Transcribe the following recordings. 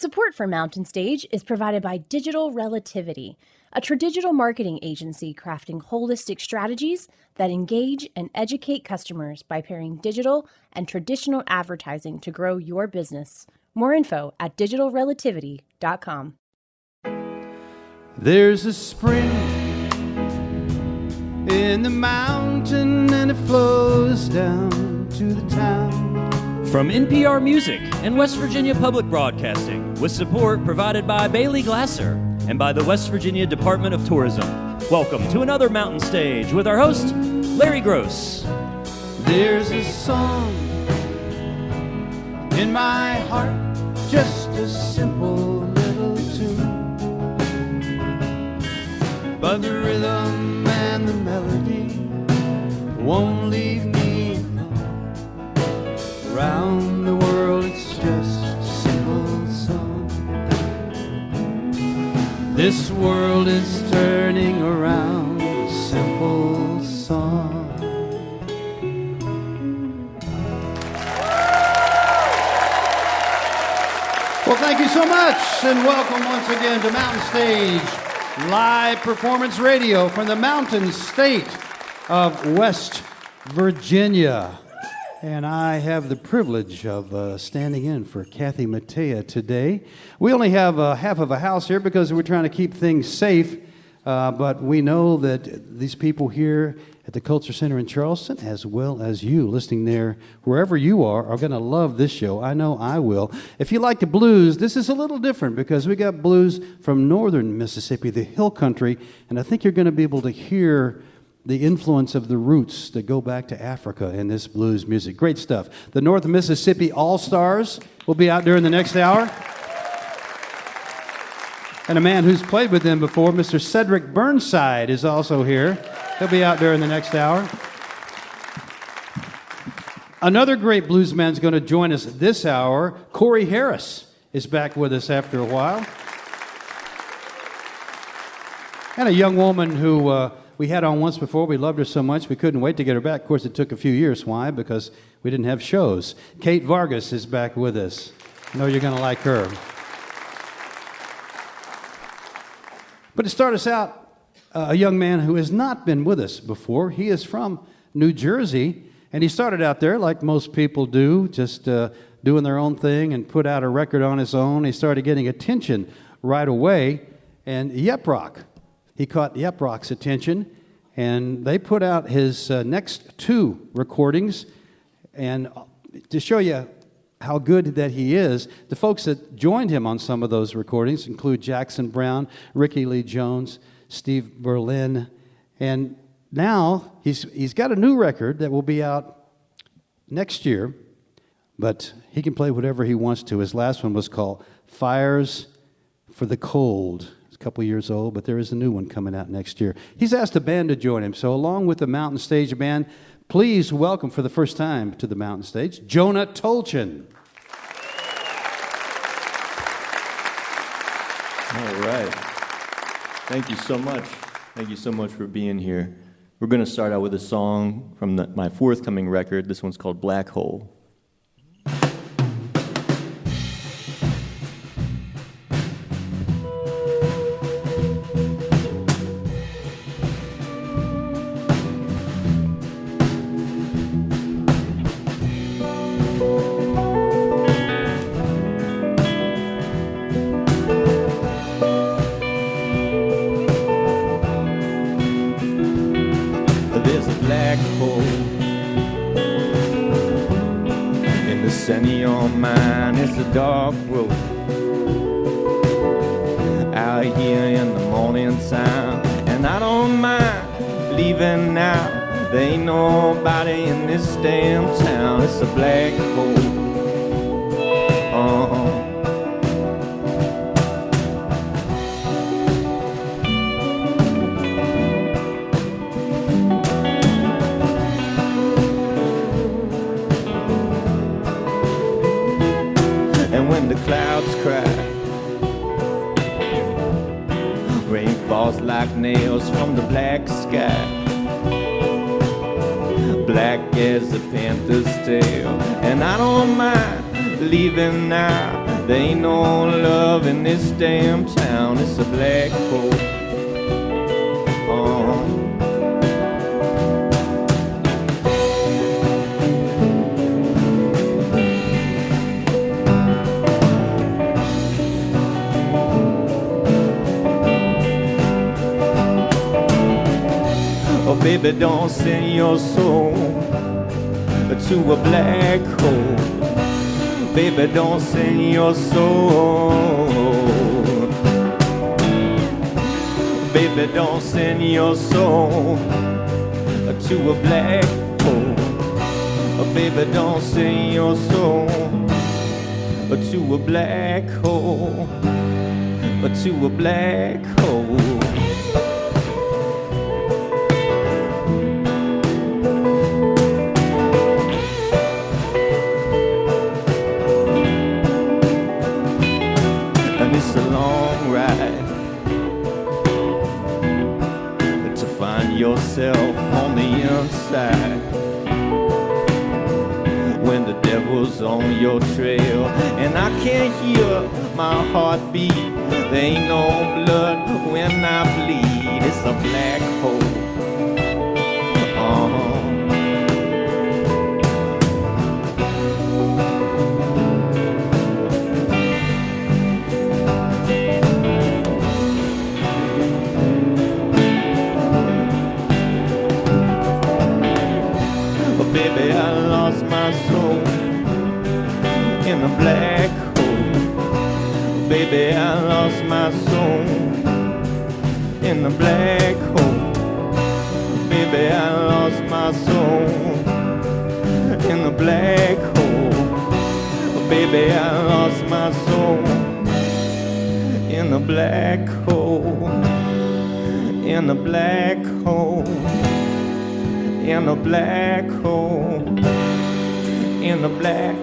Support for Mountain Stage is provided by Digital Relativity, a tradigital marketing agency crafting holistic strategies that engage and educate customers by pairing digital and traditional advertising to grow your business. More info at digitalrelativity.com. There's a spring in the mountain and it flows down to the town. From NPR Music and West Virginia Public Broadcasting, with support provided by Bailey Glasser and by the West Virginia Department of Tourism. Welcome to another Mountain Stage with our host, Larry Gross. There's a song in my heart, just a simple little tune, but the rhythm and the melody won't leave me alone. Around the world it's just a simple song. This world is turning around, a simple song. Well, thank you so much, and welcome once again to Mountain Stage, live performance radio from the Mountain State of West Virginia. And I have the privilege of standing in for Kathy Mattea today. We only have half of a house here because we're trying to keep things safe, but we know that these people here at the Culture Center in Charleston, as well as you listening there, wherever you are going to love this show. I know I will. If you like the blues, this is a little different because we got blues from northern Mississippi, the hill country, and I think you're going to be able to hear the influence of the roots that go back to Africa in this blues music. Great stuff. The North Mississippi Allstars will be out during the next hour. And a man who's played with them before, Mr. Cedric Burnside, is also here. He'll be out during the next hour. Another great bluesman's going to join us this hour. Corey Harris is back with us after a while. And a young woman who we had on once before. We loved her so much we couldn't wait to get her back. Of course, it took a few years. Why? Because we didn't have shows. Kate Vargas is back with us. I know you're going to like her. But to start us out, a young man who has not been with us before. He is from New Jersey, and he started out there like most people do, just doing their own thing and put out a record on his own. He started getting attention right away, and Yep Rock. He caught Yep Rock's attention, and they put out his next two recordings. And to show you how good that he is, the folks that joined him on some of those recordings include Jackson Brown, Ricky Lee Jones, Steve Berlin, and now he's got a new record that will be out next year, but he can play whatever he wants to. His last one was called Fires for the Cold. Couple years old, but there is a new one coming out next year. He's asked a band to join him, so along with the Mountain Stage Band, please welcome for the first time to the Mountain Stage, Jonah Tolchin. All right. Thank you so much. Thank you so much for being here. We're going to start out with a song from my forthcoming record. This one's called Black Hole. Dark road out here in the morning time, and I don't mind leaving now. There ain't nobody in this damn town. It's a black hole. The clouds cry, rain falls like nails from the black sky, black as a panther's tail, and I don't mind leaving now. There ain't no love love in this damn town. It's a black hole. Oh, baby, don't send your soul to a black hole. Baby, don't send your soul. Baby, don't send your soul to a black hole. Oh, baby, don't send your soul to a black hole. To a black hole. It's a long ride to find yourself on the inside when the devil's on your trail and I can't hear my heart beat. There ain't no blood when I bleed. It's a black hole. Baby, I lost my soul in a black hole. Baby, I lost my soul in a black hole. Baby, I lost my soul in a black hole. Baby, I lost my soul in a black hole. In a black hole. In a black hole, in a black.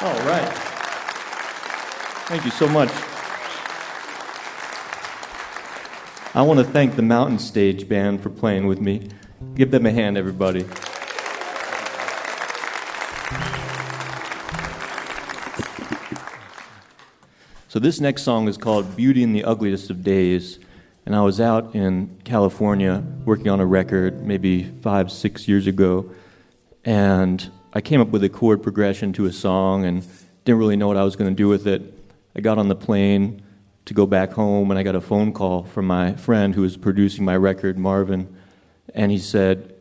All right. Thank you so much. I want to thank the Mountain Stage Band for playing with me. Give them a hand, everybody. So this next song is called Beauty in the Ugliest of Days. And I was out in California working on a record maybe 5-6 years ago. And I came up with a chord progression to a song and didn't really know what I was going to do with it. I got on the plane to go back home, and I got a phone call from my friend who was producing my record, Marvin, and he said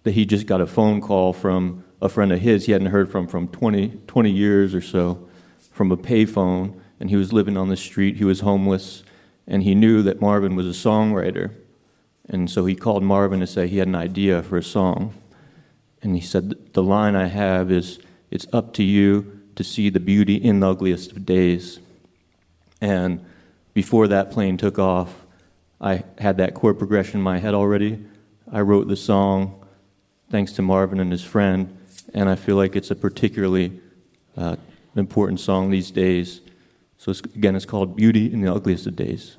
that he just got a phone call from a friend of his he hadn't heard from 20 years or so, from a payphone, and he was living on the street, he was homeless, and he knew that Marvin was a songwriter, and so he called Marvin to say he had an idea for a song. And he said, the line I have is, it's up to you to see the beauty in the ugliest of days. And before that plane took off, I had that chord progression in my head already. I wrote the song thanks to Marvin and his friend, and I feel like it's a particularly important song these days. So it's called Beauty in the Ugliest of Days.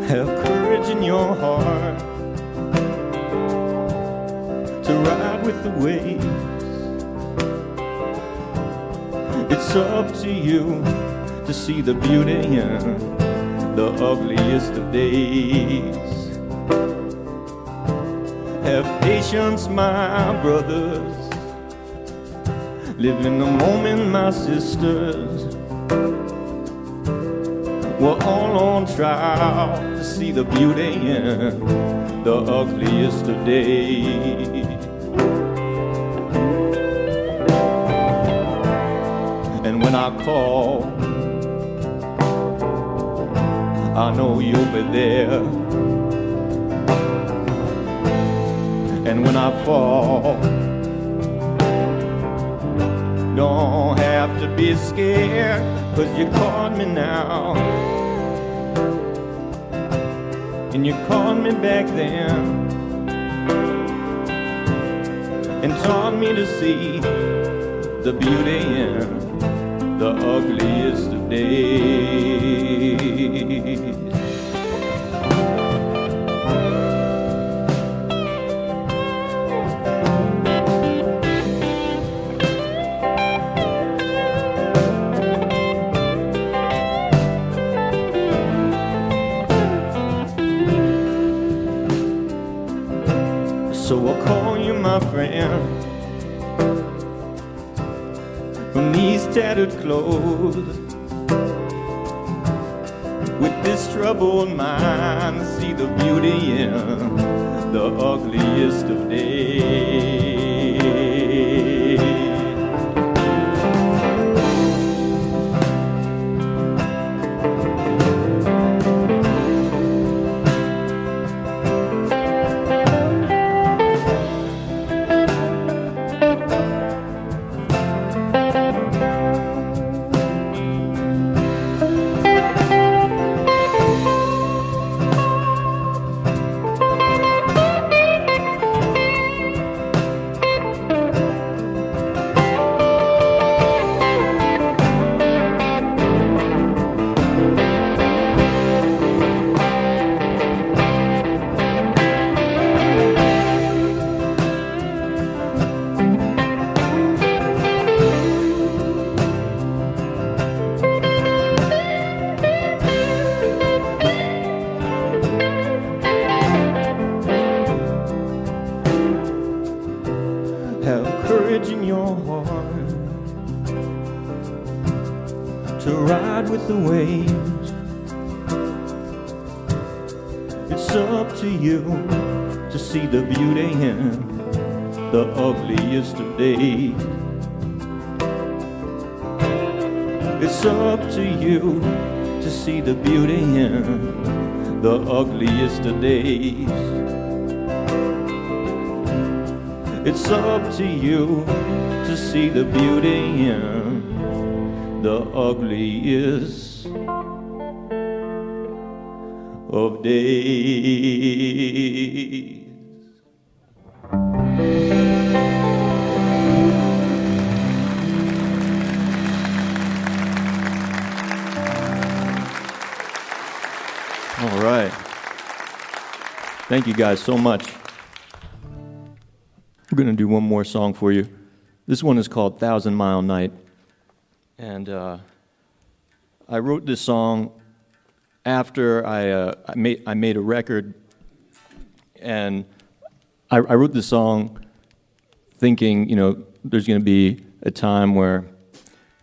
Have courage in your heart to ride with the waves. It's up to you to see the beauty in the ugliest of days. Have patience, my brothers. Live in the moment, my sisters. We're all on trial to see the beauty in the ugliest of days. when I call, I know you'll be there. And when I fall, don't have to be scared, 'cause you caught me now. And you caught me back then, and taught me to see the beauty in the ugliest of days. So I'll call you my friend from these tattered clothes. With this troubled mind, see the beauty in the ugliest of days. Have courage in your heart to ride with the waves. It's up to you to see the beauty in the ugliest of days. It's up to you to see the beauty in the ugliest of days. It's up to you to see the beauty in the ugliest of days. All right. Thank you guys so much. We're going to do one more song for you. This one is called 1,000 Mile Night. And I wrote this song after I made a record. And I wrote this song thinking, you know, there's going to be a time where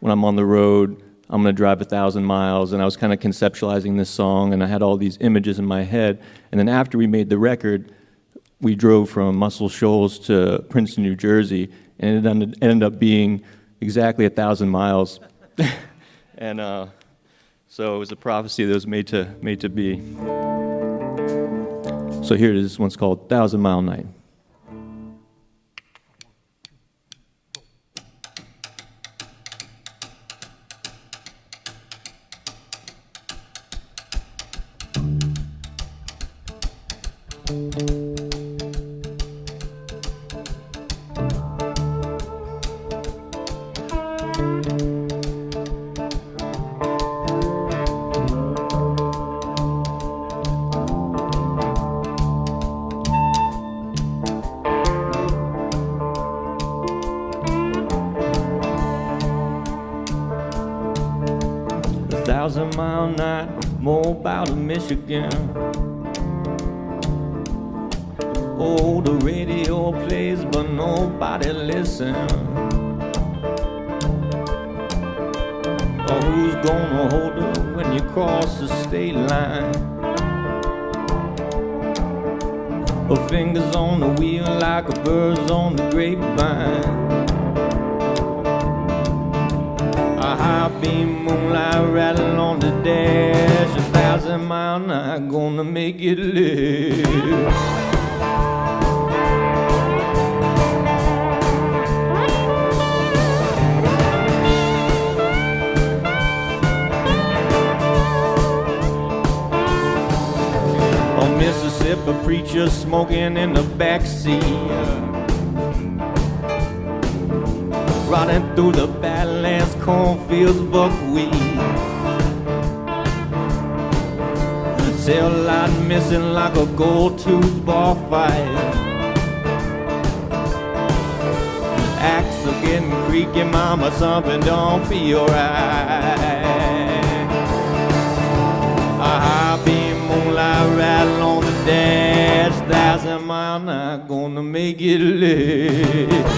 when I'm on the road, I'm going to drive 1,000 miles. And I was kind of conceptualizing this song, and I had all these images in my head. And then after we made the record, we drove from Muscle Shoals to Princeton, New Jersey, and it ended up being exactly 1,000 miles. And so it was a prophecy that was made to be. So here it is. This one's called 1,000 Mile Night. Mile night, mobile to Michigan. Oh, the radio plays, but nobody listens. Oh, who's gonna hold her when you cross the state line? Her fingers on the wheel like a bird's on the grapevine. A high beam moonlight rattle on the dash. 1,000 mile night, gonna make it live. Mississippi preacher smoking in the backseat, riding through the Badlands, cornfields, buckwheat. Tail light missing like a gold-toothed bar fight. Axe are getting creaky, mama, something don't feel right. A high beam moonlight rattle on the dash. 1,000 mile night, gonna make it live.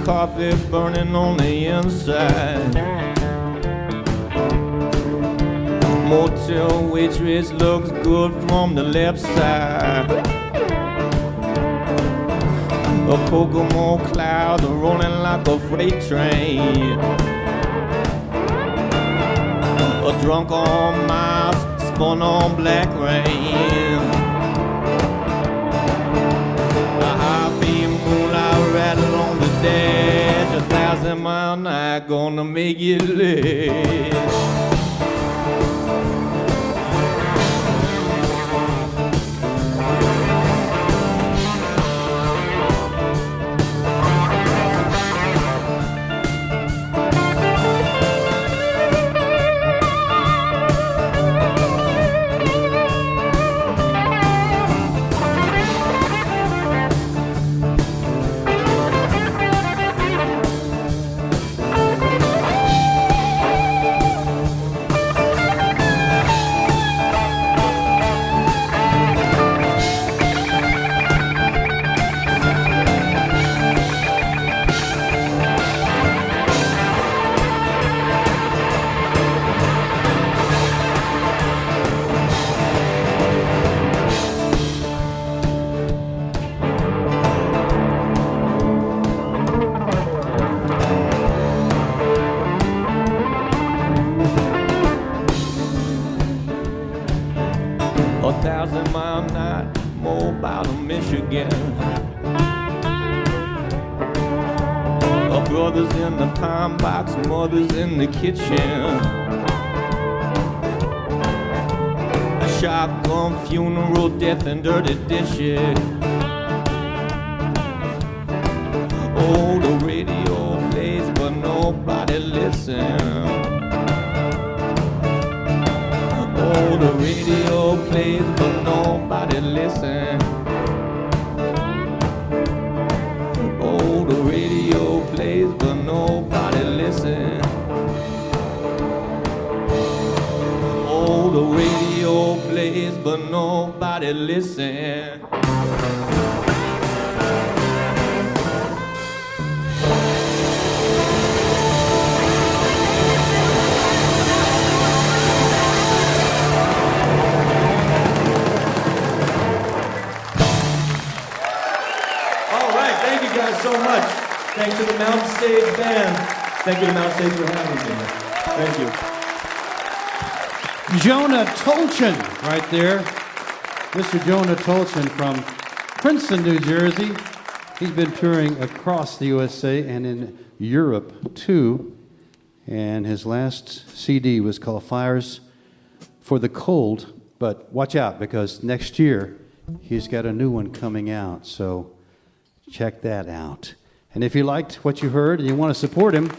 Coffee burning on the inside. Motel waitress looks good from the left side. A Kokomo cloud rolling like a freight train. A drunk on miles spun on black rain. A high beam moonlight rattle on the dash. 1,000 mile night, gonna make it live. Brothers in the pine box, mothers in the kitchen. A shotgun funeral, death and dirty dishes. Oh, the radio plays but nobody listens. Oh, the radio plays but nobody listens. Oh, the radio plays but nobody listen. Oh, the radio plays but nobody listen. So much. Thanks to the Mountain Stage Band. Thank you to Mountain Stage for having me. Thank you. Jonah Tolchin, right there. Mr. Jonah Tolchin from Princeton, New Jersey. He's been touring across the USA and in Europe, too. And his last CD was called Fires for the Cold. But watch out, because next year he's got a new one coming out. So check that out. And if you liked what you heard and you want to support him,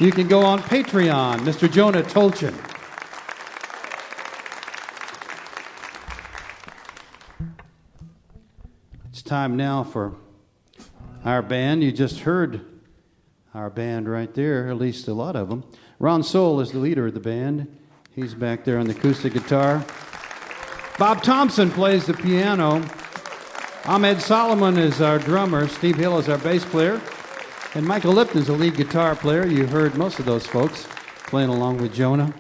you can go on Patreon, Mr. Jonah Tolchin. time now for our band. You just heard our band right there, at least a lot of them. Ron Soul is the leader of the band. He's back there on the acoustic guitar. Bob Thompson plays the piano. Ahmed Solomon is our drummer. Steve Hill is our bass player. And Michael Lipton is the lead guitar player. You heard most of those folks playing along with Jonah.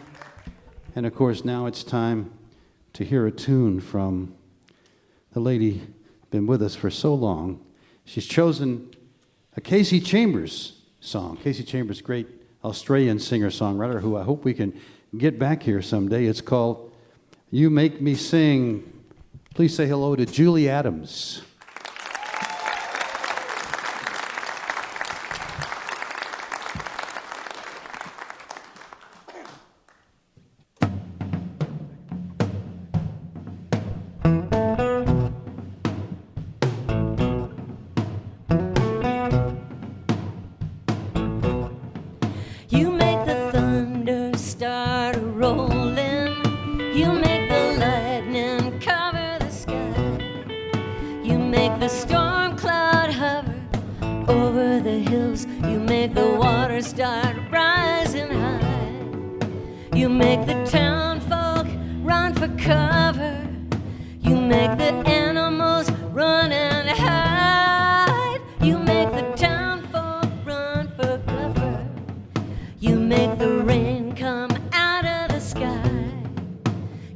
And of course, now it's time to hear a tune from the lady been with us for so long. She's chosen a Casey Chambers song. Casey Chambers, great Australian singer-songwriter who I hope we can get back here someday. It's called You Make Me Sing. Please say hello to Julie Adams. You make the thunder start rolling. You make the lightning cover the sky. You make the storm cloud hover over the hills. You make the water start rising high. You make the town folk run for cover. You make the animals run and hide. You make the town folk run for cover. You make the rain come out of the sky.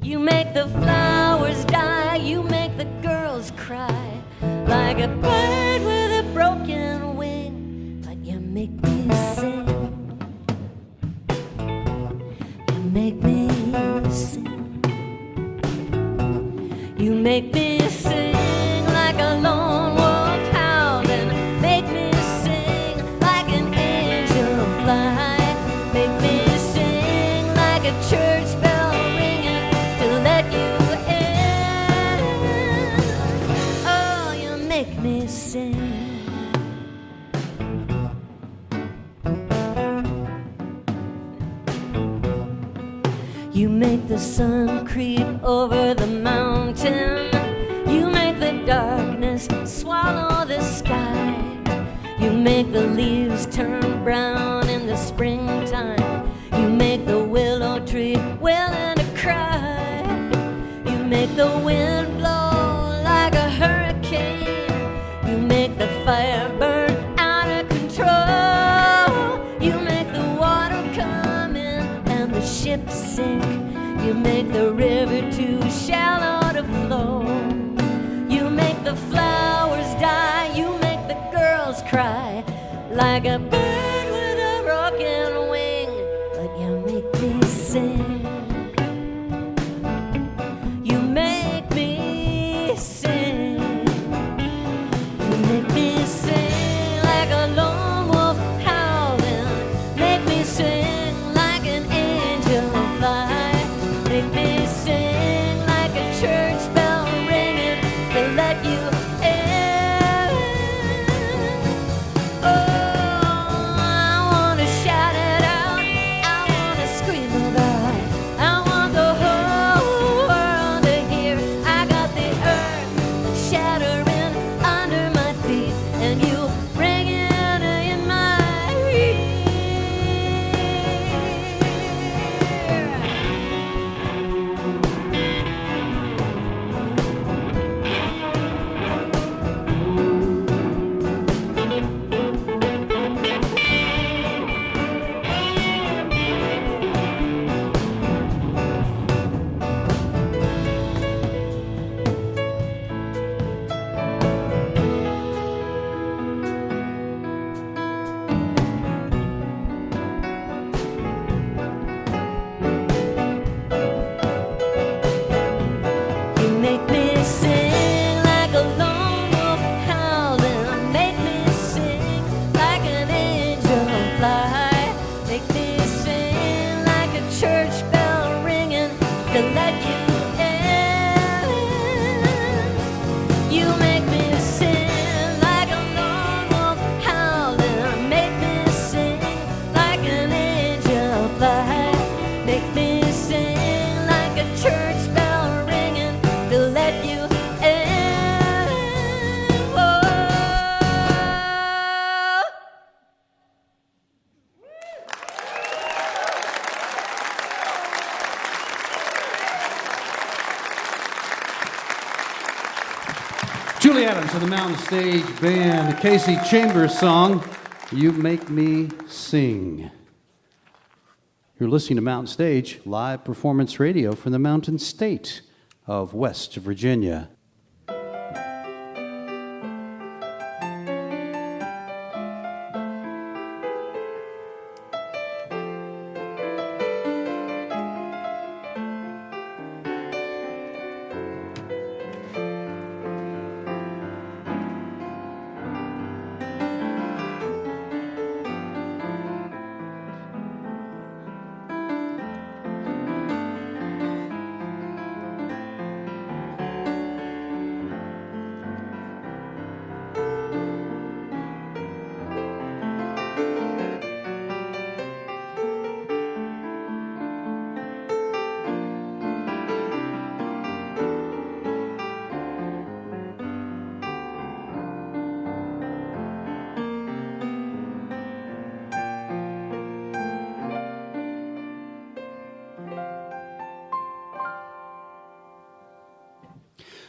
You make the flowers die. You make the girls cry like a bird with a broken wing. But you make me sing. You make me sing. You make me sing like a lone wolf howling. Make me sing like an angel fly. Make me sing like a church bell ringing to let you in. Oh, you make me sing. You make the sun creep over the mountain. You make the darkness swallow the sky. You make the leaves turn brown in the springtime. You make the willow tree willing to cry. You make the wind blow like a hurricane. You make the fire burn out of control. You make the water come in and the ship sink. You make the river too shallow to flow. You make the flowers die. You make the girls cry like a bird with a broken wing. But you make me sing. You make me sing. You make me sing like a lone wolf howling. Make me sing like an angel fly. Make me sing like a church bell ringing to let you in. Oh, I wanna shout it out. I wanna scream about it. I want the whole world to hear. I got the earth shattering under my feet, and you ringing in my ear. You make me sing like a lone wolf howling. Make me sing like an angel fly. Make me sing like a church bell ringing to let you in. You make me sing like a lone wolf howling. Make me sing like an angel fly. Make me sing like a church bell ringing to let you in. Julie Adams of the Mountain Stage Band, the Casey Chambers song, You Make Me Sing. You're listening to Mountain Stage, live performance radio from the Mountain State of West Virginia.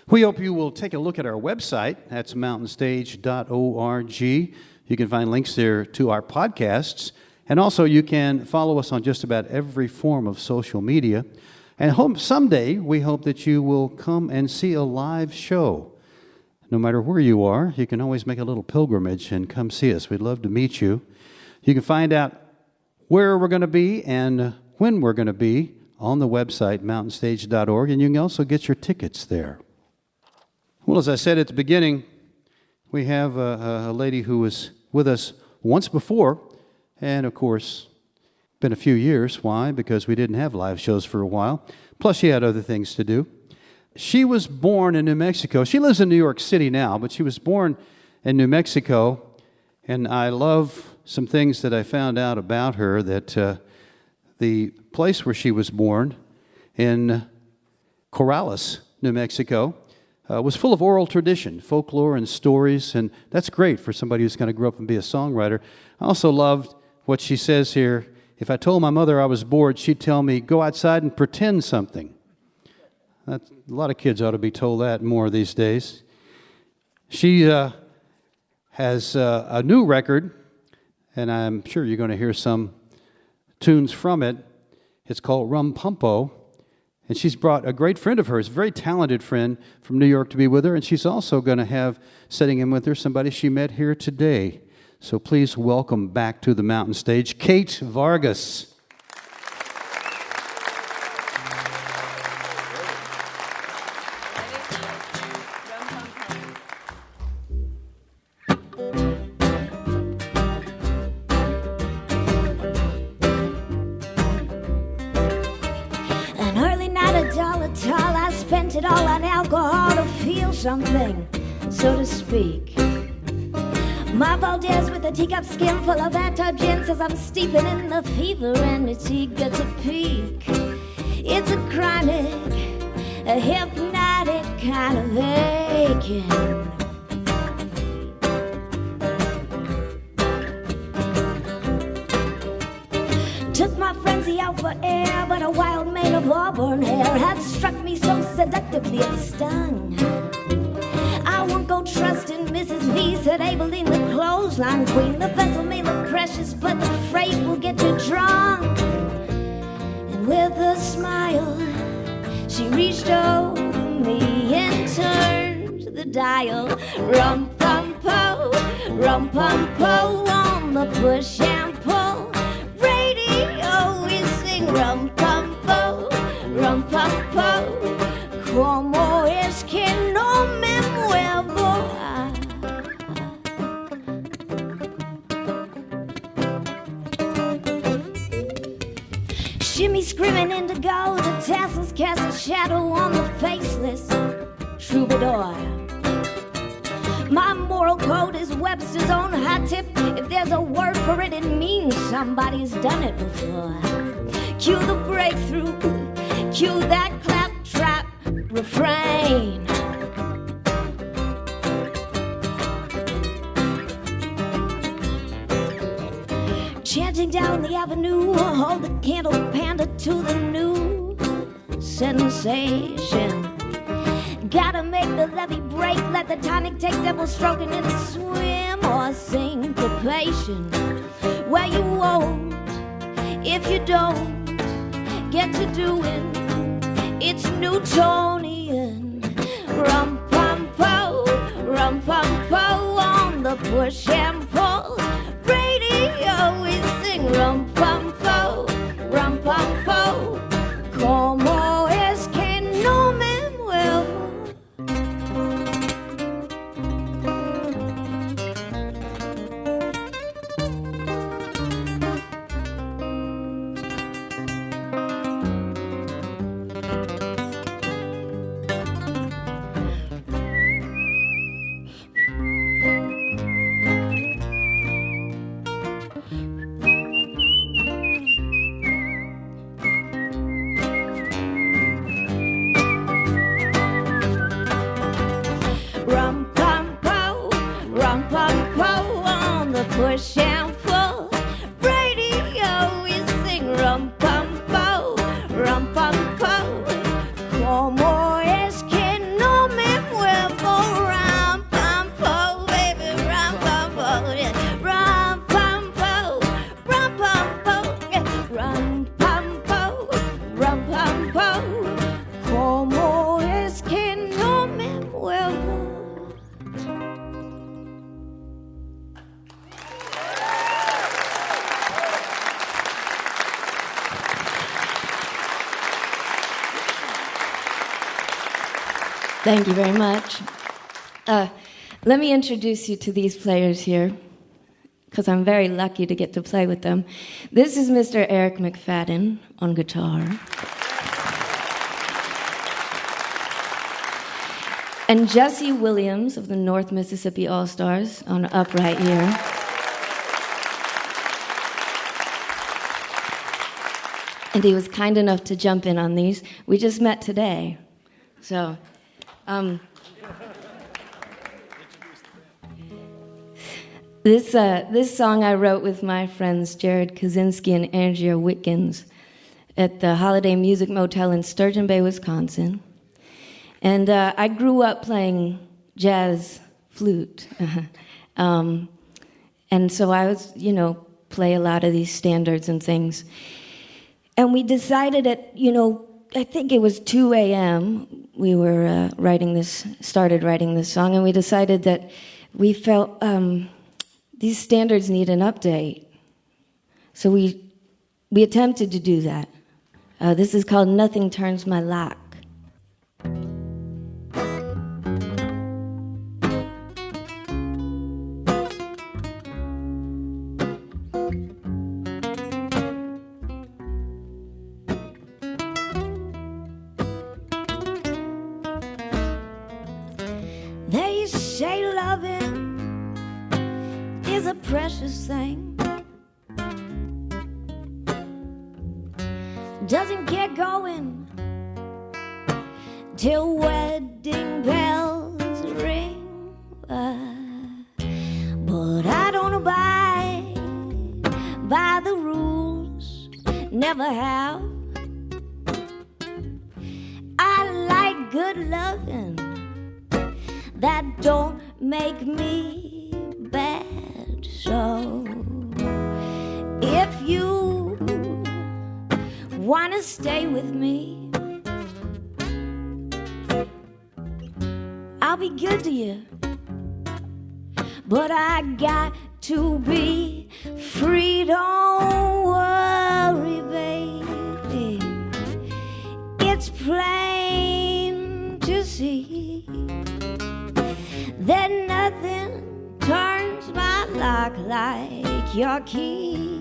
We hope you will take a look at our website. That's mountainstage.org. You can find links there to our podcasts. And also you can follow us on just about every form of social media. And someday we hope that you will come and see a live show. No matter where you are, you can always make a little pilgrimage and come see us. We'd love to meet you. You can find out where we're going to be and when we're going to be on the website, mountainstage.org. And you can also get your tickets there. Well, as I said at the beginning, we have a lady who was with us once before, and of course, been a few years. Why? Because we didn't have live shows for a while. Plus, she had other things to do. She was born in New Mexico. She lives in New York City now, but she was born in New Mexico, and I love some things that I found out about her, that the place where she was born in Corrales, New Mexico, was full of oral tradition, folklore and stories, and that's great for somebody who's going to grow up and be a songwriter. I also loved what she says here. If I told my mother I was bored, she'd tell me, go outside and pretend something. A lot of kids ought to be told that more these days. She has a new record, and I'm sure you're going to hear some tunes from it. It's called Rum Pumpo. And she's brought a great friend of hers, a very talented friend from New York, to be with her. And she's also going to have, sitting in with her, somebody she met here today. So please welcome back to the Mountain Stage, Kate Vargas. It all on alcohol to feel something, so to speak. My Valdez with a teacup skin full of bathtub gin says I'm steeping in the fever and it's eager to peak. It's a chronic, a hypnotic kind of aching. Took my frenzy out for air, but a wild mane of auburn hair had struck me so seductively it stung. I won't go trusting Mrs. V, said Abilene, the clothesline queen. The vessel may look precious, but the freight will get you drunk. And with a smile, she reached over me and turned the dial. Rum-pum-po, rum-pum-po on the push and pull. Rum-pum-po, rum-pum-po, como es que no me muevo. Shimmy screaming indigo, the tassels cast a shadow on the faceless troubadour. My moral code is Webster's own hot tip. If there's a word for it, it means somebody's done it before. Cue the breakthrough, cue that claptrap refrain. Chanting down the avenue, hold the candle panda to the new sensation. Gotta make the levee break, let the tonic take double stroking in a swim or syncopation. Well, you won't if you don't get to doing it's Newtonian. Rum-pum-po on the push and pull. Radio we sing rum-pum-po, rum-pum-po. Como es que no me muevo? Rum-pum-po on the push and pull. Radio we sing rum-pum-po, rum-pum-po. Como es que no me muevo? Rum-pum-po, baby, rum-pum-po, yeah. Rum-pum-po, rum-pum-po, yeah. Rum-pum-po, rum-pum-po. Como es que no me muevo? Thank you very much. Let me introduce you to these players here, because I'm very lucky to get to play with them. This is Mr. Eric McFadden on guitar. And Jesse Williams of the North Mississippi Allstars on upright here. And he was kind enough to jump in on these. We just met today. So, this song I wrote with my friends Jared Kaczynski and Andrea Witkins at the Holiday Music Motel in Sturgeon Bay, Wisconsin. And I grew up playing jazz flute. And so I was, play a lot of these standards and things. And we decided at, I think it was 2 a.m., we were started writing this song, and we decided that we felt these standards need an update. So we attempted to do that. This is called Nothing Turns My Lock. They say loving is a precious thing. Doesn't get going till wedding bells ring. But I don't abide by the rules, never have. I like good loving that don't make me bad. So if you wanna stay with me, I'll be good to you. But I got to be free, don't worry, baby. It's plain to see that nothing turns my lock like your key.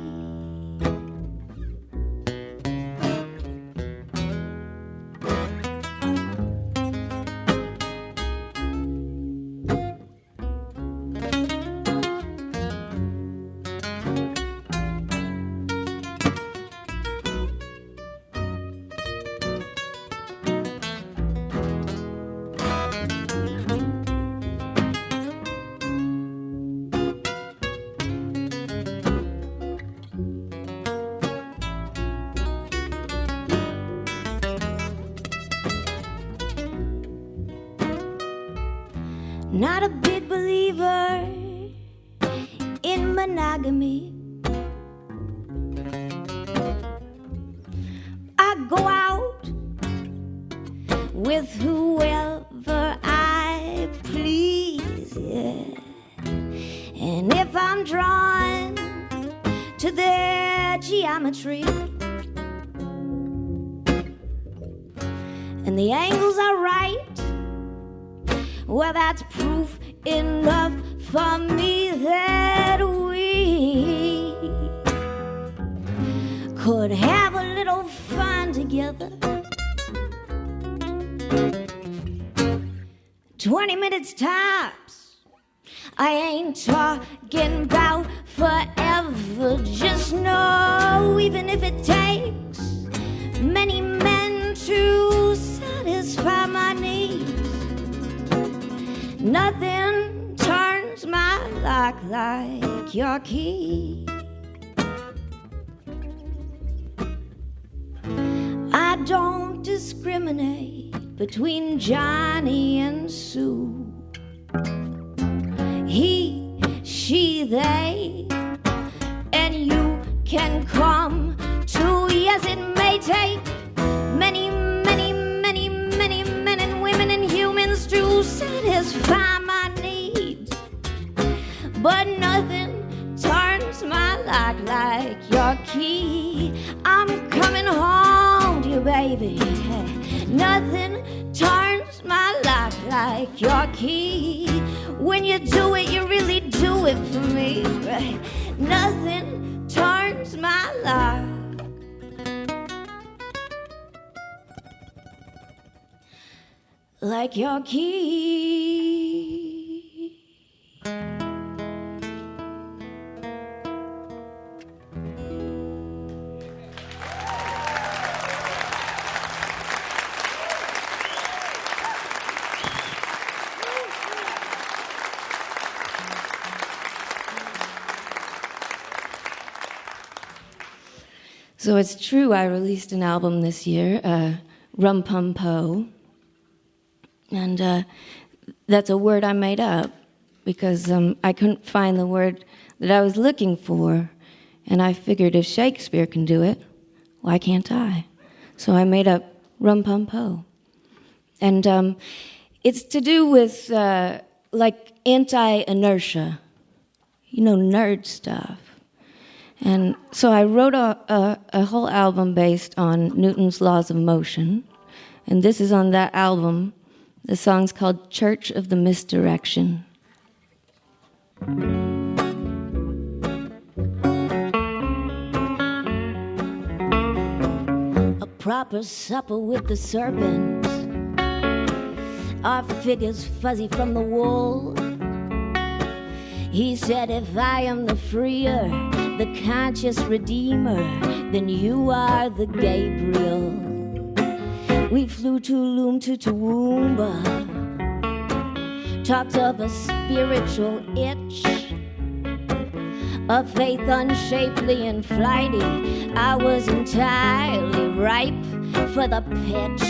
not a big believer in monogamy. I go out with whoever I please, yeah. And if I'm drawn to their geometry and the angles are right, well, that's proof enough for me that we could have a little fun together. 20 minutes tops. I ain't talking about forever. Just know, even if it takes many men to satisfy my needs, nothing turns my lock like your key. I don't discriminate between Johnny and Sue. He, she, they, and you can come too. Yes, it may take many, many, many, many men and women and humans to satisfy my needs, but nothing turns my lock like your key. I'm coming home to you, baby. Nothing turns my lock like your key. When you do it, you really do it for me, right? Nothing turns my lock like your key. So it's true, I released an album this year, Rum Pum Po. And that's a word I made up because I couldn't find the word that I was looking for. And I figured if Shakespeare can do it, why can't I? So I made up Rum Pum Po. And it's to do with like anti-inertia, you know, nerd stuff. And so I wrote a whole album based on Newton's laws of motion. And this is on that album. The song's called Church of the Misdirection. A proper supper with the serpent. Our figures fuzzy from the wool. He said, if I am the freer, the conscious redeemer, then you are the Gabriel. We flew to Loom to Toowoomba, talked of a spiritual itch, a faith unshapely and flighty. I was entirely ripe for the pitch.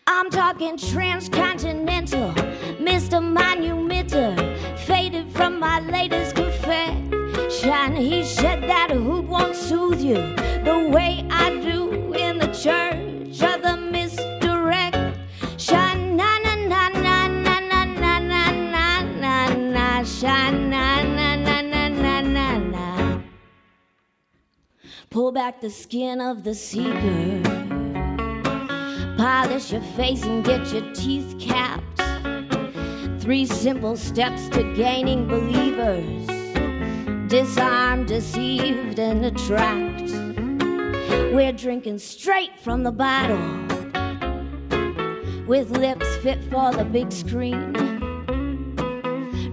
I'm talking transcontinental, Mr. Monumental, faded from my latest confession. He said that who won't soothe you the way I do in the church of the misdirection. Na na na na na na na na na na na na na na na na na. Pull back the skin of the seeker. Polish your face and get your teeth capped. 3 simple steps to gaining believers. Disarm, deceived, and attract. We're drinking straight from the bottle, with lips fit for the big screen.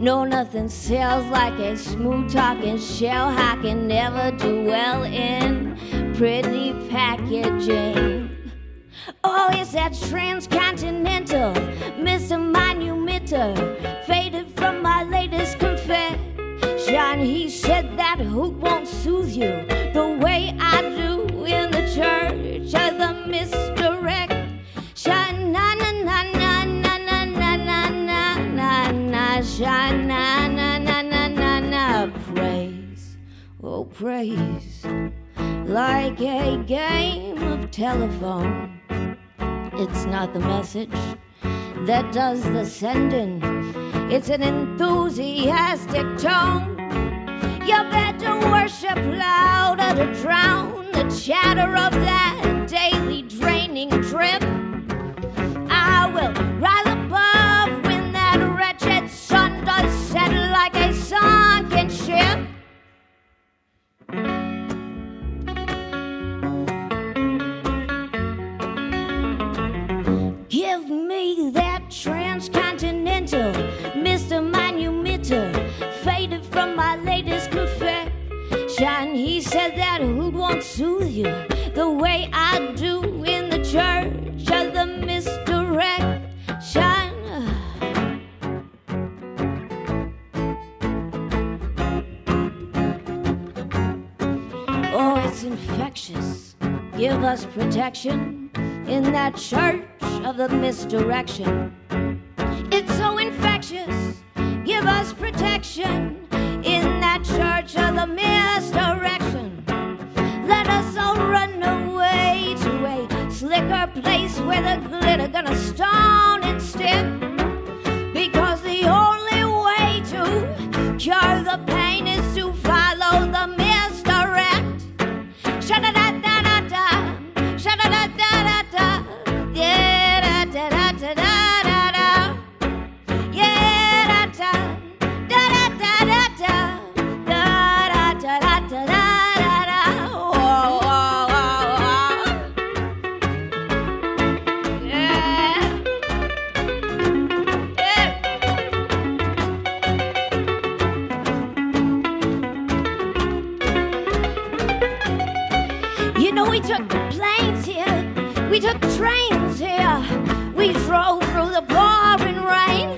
No, nothing sells like a smooth-talking shell hocking, never do well in pretty packaging. Oh, it's that transcontinental, Mr. Monumental, faded from my latest confession. He said that who won't soothe you the way I do in the church of the misdirection. Na na na na na na na praise, like a game of telephone. It's not the message that does the sending, it's an enthusiastic tone. You better worship louder to drown the chatter of that daily draining drip. I will rise above when that wretched sun does set like a sunken ship. Give me that transcontinental Mr. Manumitter, faded from my latest confession. He said that who won't soothe you the way I do in the church of the misdirection. Oh, it's infectious. Give us protection in that church of the misdirection. It's so infectious. Give us protection in that church of the misdirection. Let us all run away to a slicker place where the glitter gonna stone and stick. Because the only way to cure the pain is to follow the misdirect. Sha-da-da-da-da-da, sha-da-da-da-da-da, yeah, da-da-da-da-da-da, yeah, da-da, da-da-da-da-da, da-da-da-da-da-da, oh, oh, oh, oh. Yeah. Yeah. You know, we took planes here, we took trains here, we drove through the pouring rain.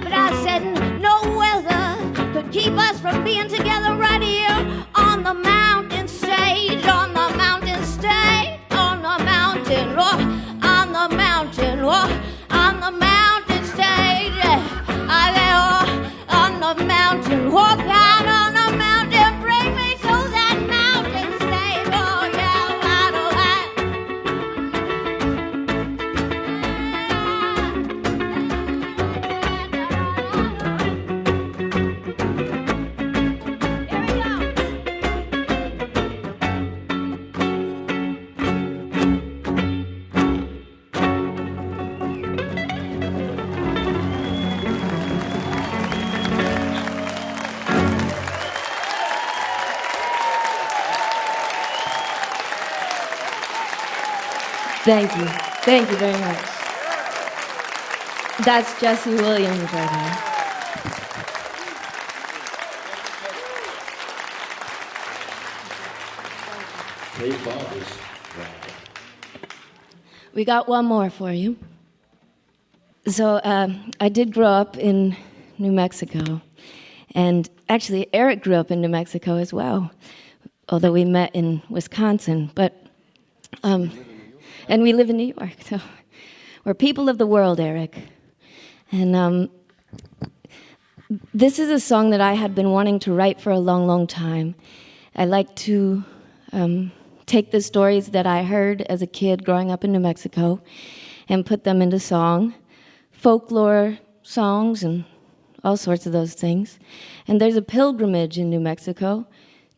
But I said no weather could keep us from being together right here on the mountain stage, on the mountain stage, on the mountain, oh, on the mountain, oh, on the mountain stage. I say, oh, on the mountain, walk out on the mountain, bring me to that mountain stage. Oh, yeah, right, oh, right. Here we go. Thank you. Thank you very much. That's Jesse Williams right now. We got one more for you. So I did grow up in New Mexico. And actually, Eric grew up in New Mexico as well, although we met in Wisconsin. But and we live in New York, so we're people of the world, Eric. And this is a song that I had been wanting to write for a long, long time. I like to take the stories that I heard as a kid growing up in New Mexico and put them into song, folklore songs and all sorts of those things. And there's a pilgrimage in New Mexico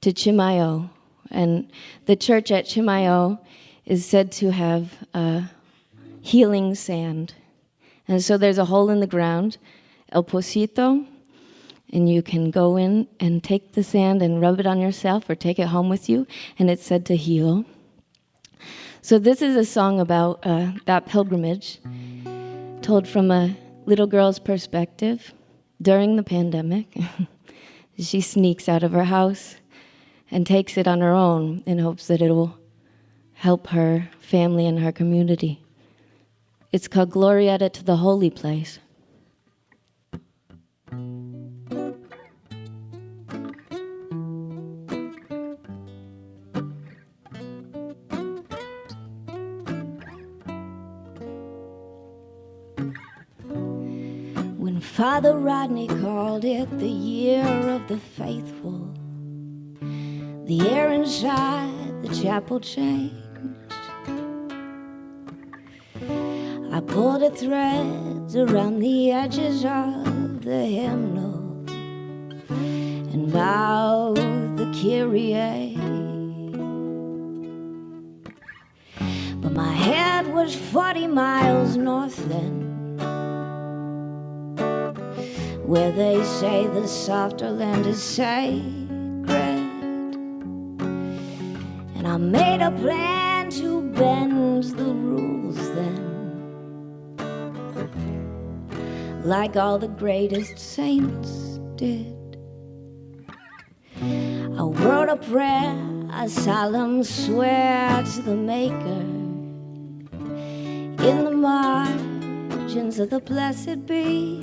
to Chimayo. And the church at Chimayo is said to have healing sand. And so there's a hole in the ground, El Pocito, and you can go in and take the sand and rub it on yourself or take it home with you, and it's said to heal. So this is a song about that pilgrimage, told from a little girl's perspective during the pandemic. She sneaks out of her house and takes it on her own in hopes that it will help her family and her community. It's called Glorieta to the Holy Place. When Father Rodney called it the year of the faithful, The air inside the chapel changed. I pulled the threads around the edges of the hymnal and mouthed the Kyrie. But my head was 40 miles north then, where they say the softer land is sacred. And I made a plan to bend the rules then, like all the greatest saints did. I wrote a prayer, a solemn swear to the Maker, in the margins of the blessed beach.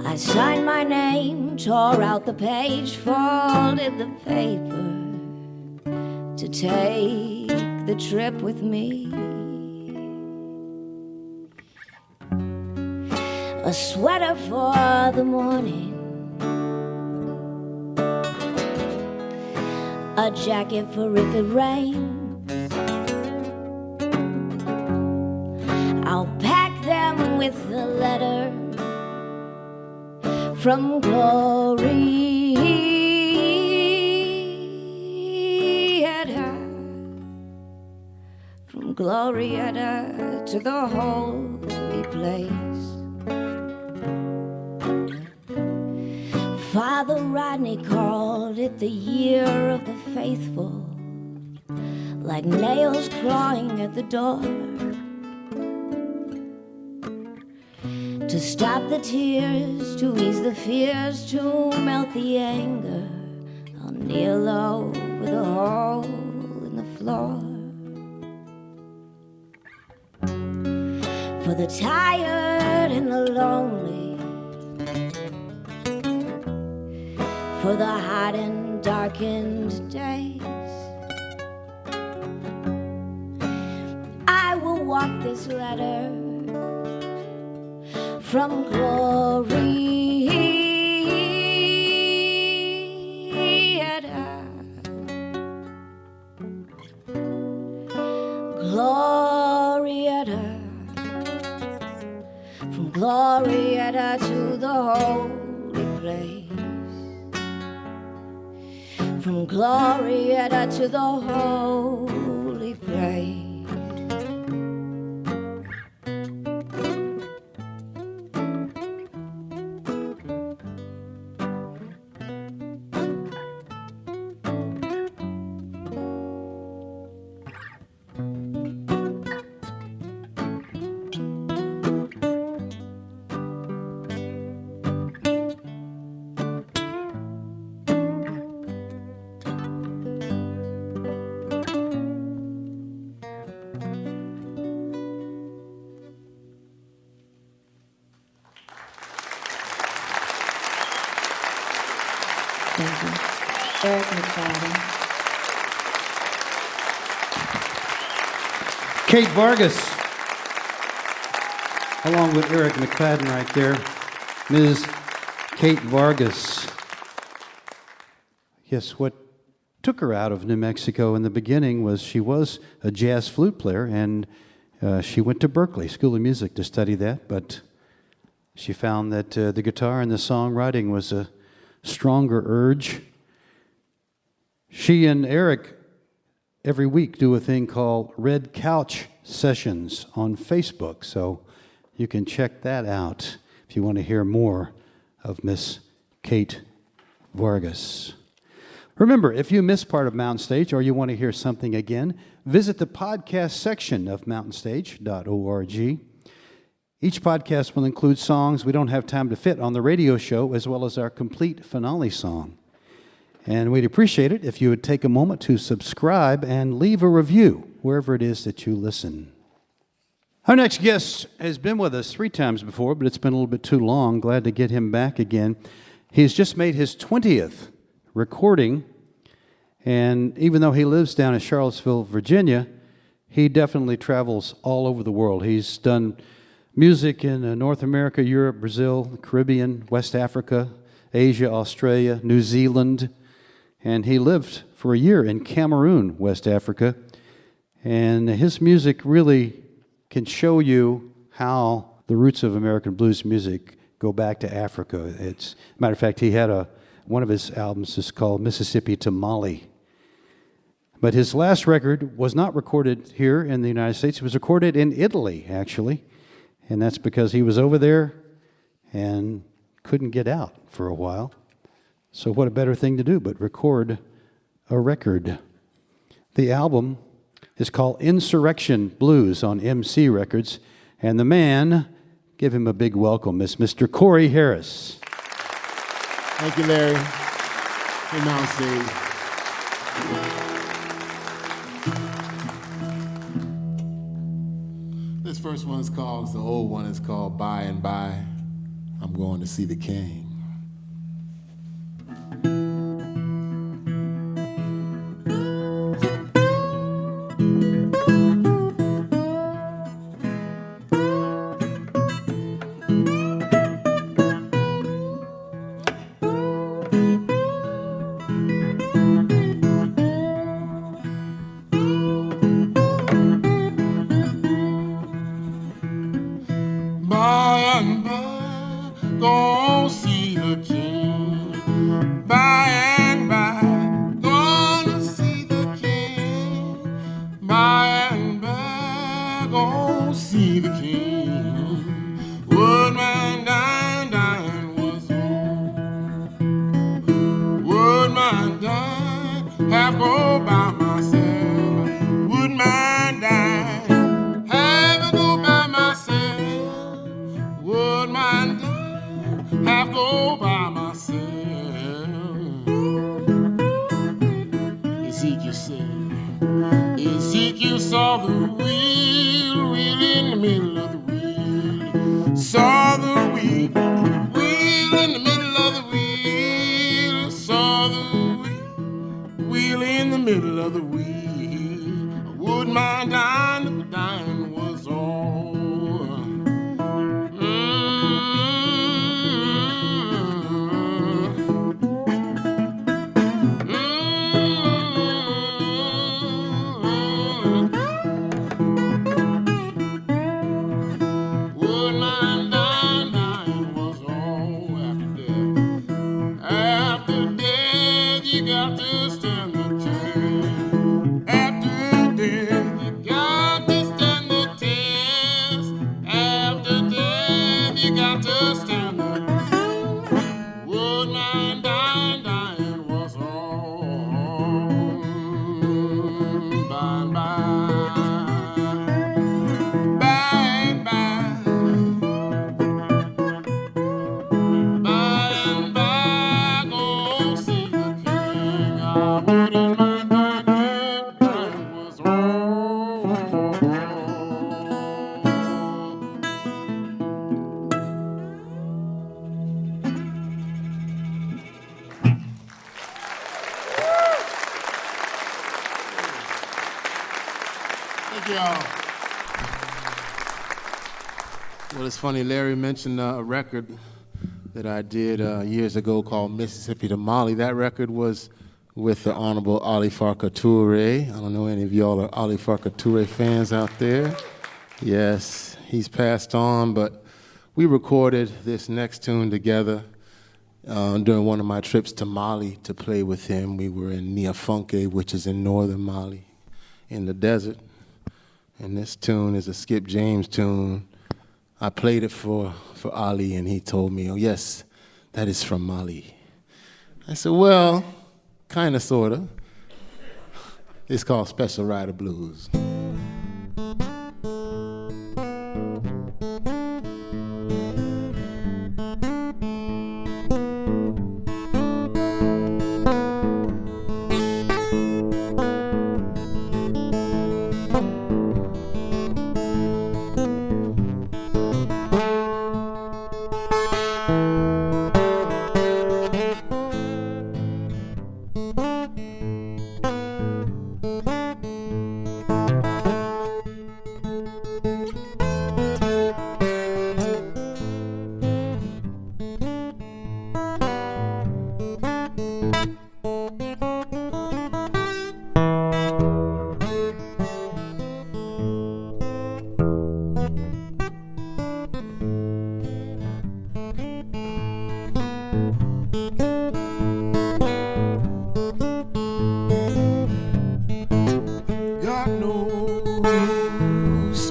I signed my name, tore out the page, folded the paper to take the trip with me. A sweater for the morning, a jacket for if it rains. I'll pack them with a letter from Glorietta, from Glorietta to the holy place. Father Rodney called it the year of the faithful, like nails clawing at the door. To stop the tears, to ease the fears, to melt the anger, I'll kneel over the hole in the floor. For the tired and the lonely, for the hot and darkened days, I will walk this ladder from Glorietta, Glorietta, from Glorietta to the holy place, from Glorietta to the holy place. Thank you. Eric McFadden. Kate Vargas, along with Eric McFadden right there. Ms. Kate Vargas. Yes, what took her out of New Mexico in the beginning was she was a jazz flute player, and she went to Berkeley School of Music to study that, but she found that the guitar and the songwriting was a stronger urge. She and Eric every week do a thing called Red Couch Sessions on Facebook, so you can check that out if you want to hear more of Miss Kate Vargas. Remember, if you missed part of Mountain Stage or you want to hear something again, visit the podcast section of mountainstage.org. Each podcast will include songs we don't have time to fit on the radio show, as well as our complete finale song. And we'd appreciate it if you would take a moment to subscribe and leave a review wherever it is that you listen. Our next guest has been with us 3 times before, but it's been a little bit too long. Glad to get him back again. He's just made his 20th recording, and even though he lives down in Charlottesville, Virginia, he definitely travels all over the world. He's done music in North America, Europe, Brazil, the Caribbean, West Africa, Asia, Australia, New Zealand. and he lived for a year in Cameroon, West Africa. And his music really can show you how the roots of American blues music go back to Africa. Matter of fact, he had one of his albums is called Mississippi to Mali. But his last record was not recorded here in the United States. It was recorded in Italy, actually. And that's because he was over there and couldn't get out for a while. So what a better thing to do but record a record. The album is called Insurrection Blues on MC Records. And the man, give him a big welcome, is Mr. Corey Harris. Thank you, Larry. Hey, Mountain Stage. This first one is called, the old one is called By and By. I'm going to see the King. Well, it's funny, Larry mentioned a record that I did years ago called Mississippi to Mali. That record was with the Honorable Ali Farka Touré. I don't know any of y'all are Ali Farka Touré fans out there. Yes, he's passed on, but we recorded this next tune together during one of my trips to Mali to play with him. We were in Niafunke, which is in northern Mali, in the desert. And this tune is a Skip James tune. I played it for Ali, and he told me, oh, yes, that is from Mali. I said, well, kind of, sort of. It's called Special Rider Blues.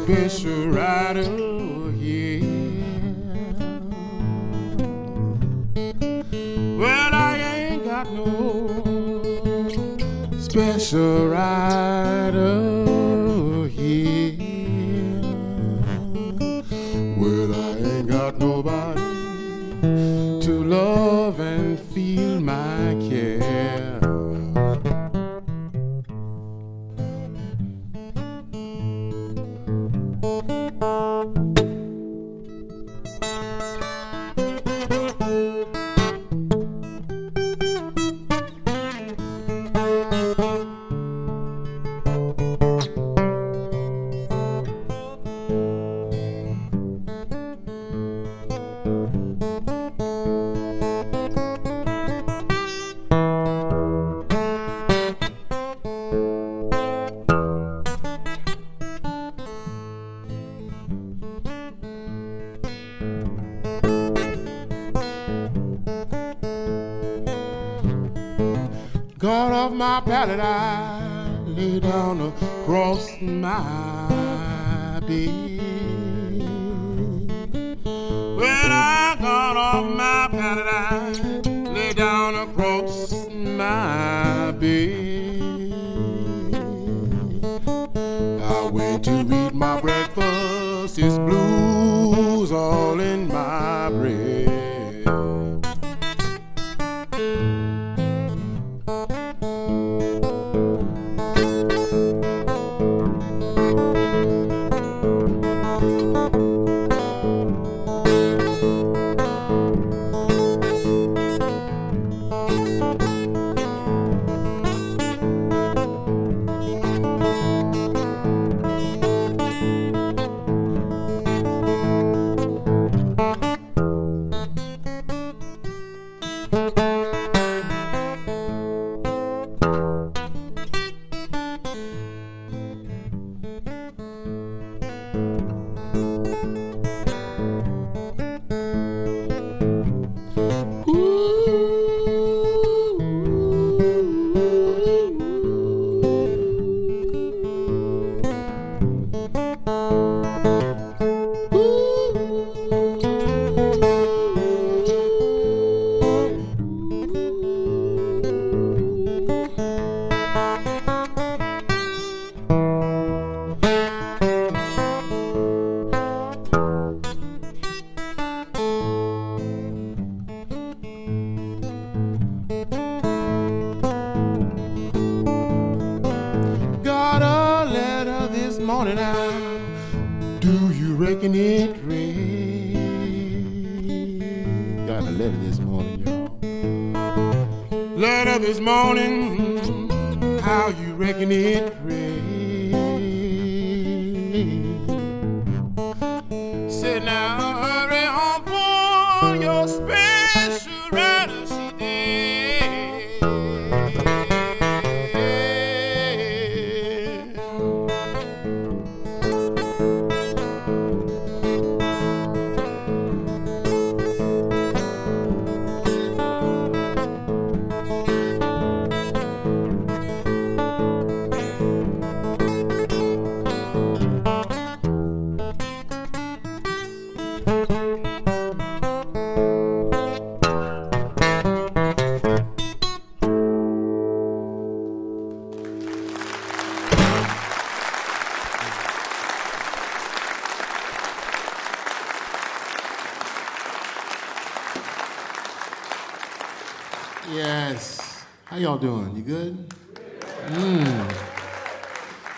special rider here. Well, I ain't got no special rider here. Well, I ain't got nobody to love and feel my care. Got off my pallet, I lay down across my bed. When I got off my pallet, I lay down across my bed. I went to eat my breakfast, it's blues all in my bread. Reckon it rain. Got a letter this morning, y'all. Letter this morning. How you reckon it rain? Said now hurry home, pour your special rider she did. Yes. How y'all doing? You good?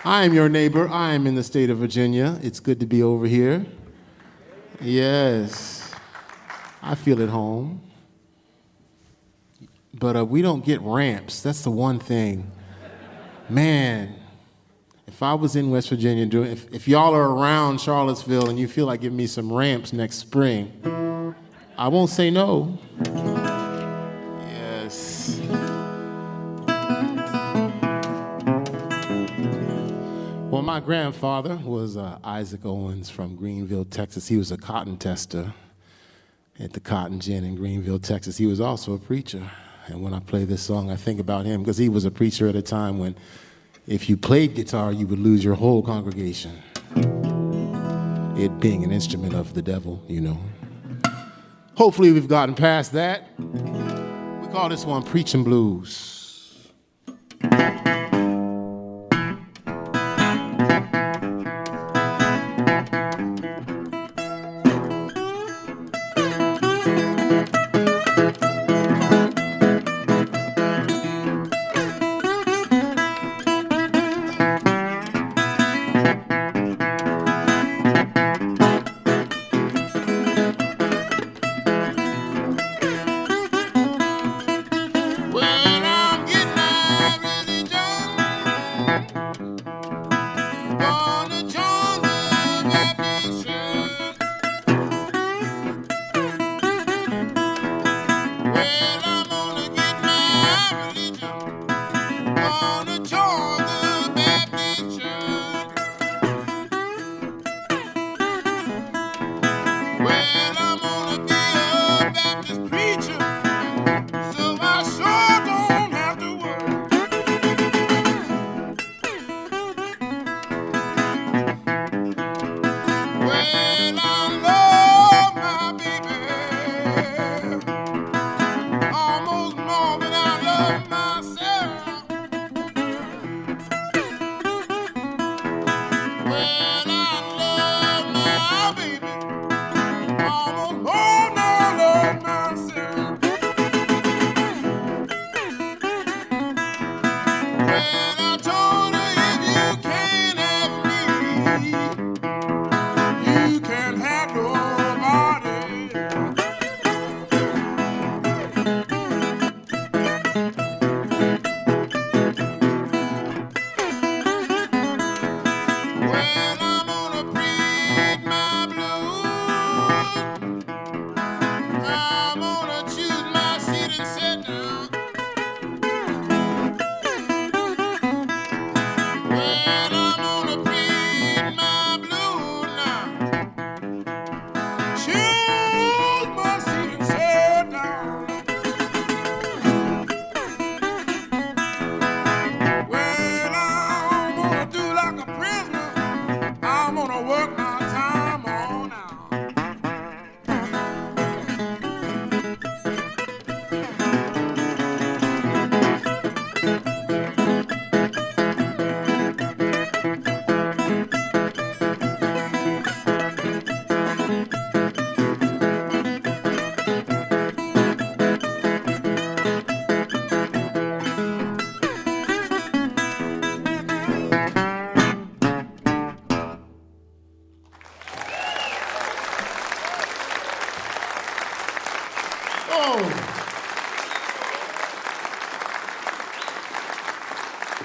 I am your neighbor. I am in the state of Virginia. It's good to be over here. Yes. I feel at home. But we don't get ramps. That's the one thing. Man, if I was in West Virginia doing, if y'all are around Charlottesville and you feel like giving me some ramps next spring, I won't say no. Yes. Well, my grandfather was Isaac Owens from Greenville, Texas. He was a cotton tester at the Cotton Gin in Greenville, Texas. He was also a preacher. And when I play this song, I think about him because he was a preacher at a time when if you played guitar, you would lose your whole congregation. it being an instrument of the devil, you know. Hopefully we've gotten past that. We call this one Preaching Blues.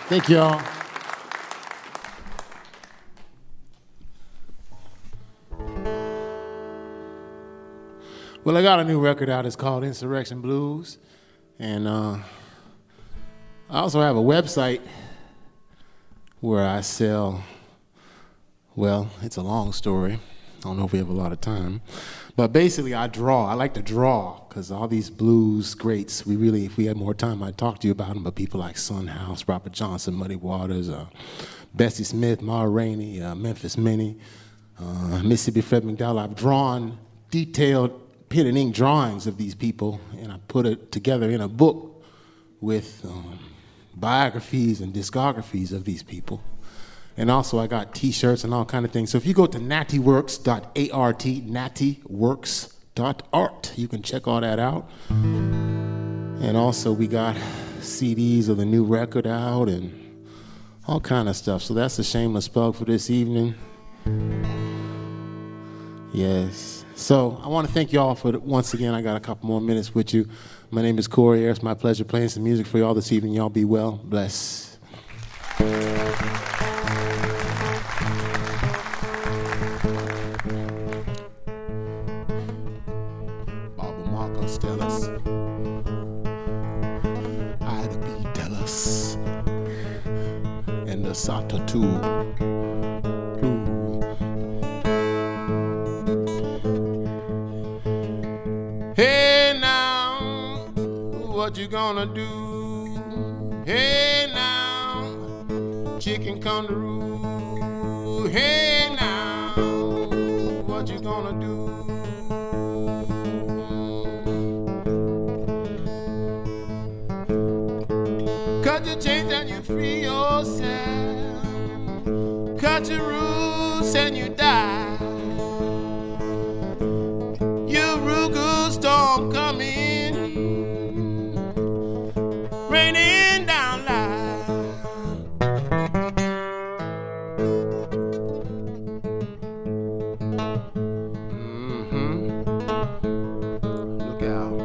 Thank y'all. Well, I got a new record out. It's called Insurrection Blues. And I also have a website where I sell, well, it's a long story. I don't know if we have a lot of time. But basically, I draw. I like to draw because all these blues greats, if we had more time, I'd talk to you about them. But people like Son House, Robert Johnson, Muddy Waters, Bessie Smith, Ma Rainey, Memphis Minnie, Mississippi Fred McDowell. I've drawn detailed pen and ink drawings of these people, and I put it together in a book with biographies and discographies of these people. And also I got T-shirts and all kind of things. So if you go to nattyworks.art, nattyworks.art, you can check all that out. And also we got CDs of the new record out and all kind of stuff. So that's a shameless plug for this evening. Yes. So I want to thank you all for once again. I got a couple more minutes with you. My name is Corey Ayers. It's my pleasure playing some music for y'all this evening. Y'all be well. Bless. Tell us, Ida B. tell us, and the Sata too. Hey now, what you gonna do? Hey now, chicken kangaroo. Hey now. what you gonna do? Cut your chains and you free yourself. Cut your roots and you die. Your Rugal storm coming, raining down light. Look out.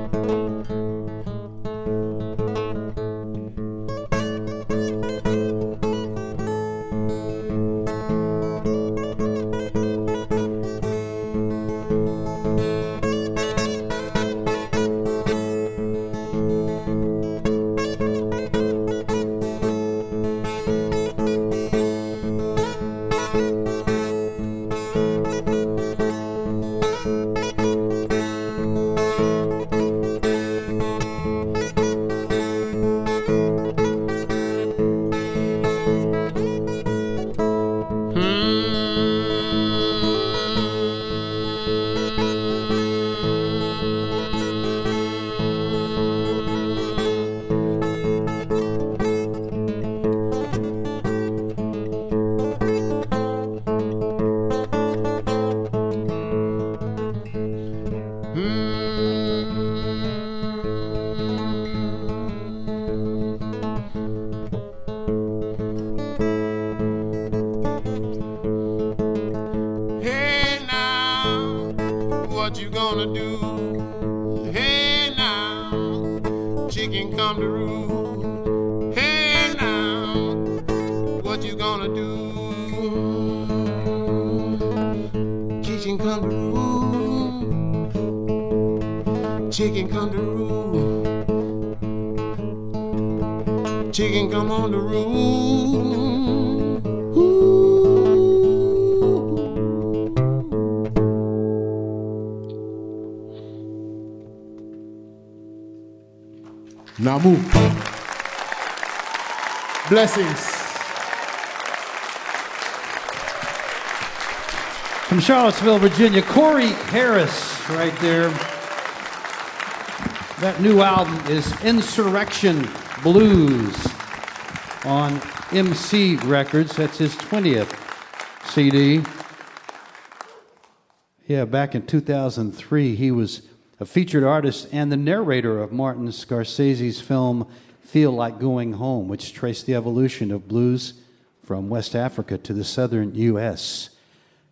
Hey now, what you gonna do? Hey now, chicken come to roost. Hey now, what you gonna do? Chicken come to roost. Chicken come to roost. Chicken come on the roost. Namu. Blessings. From Charlottesville, Virginia, Corey Harris, right there. That new album is Insurrection Blues on MC Records. That's his 20th CD. Yeah, back in 2003, he was a featured artist and the narrator of Martin Scorsese's film Feel Like Going Home, which traced the evolution of blues from West Africa to the southern U.S.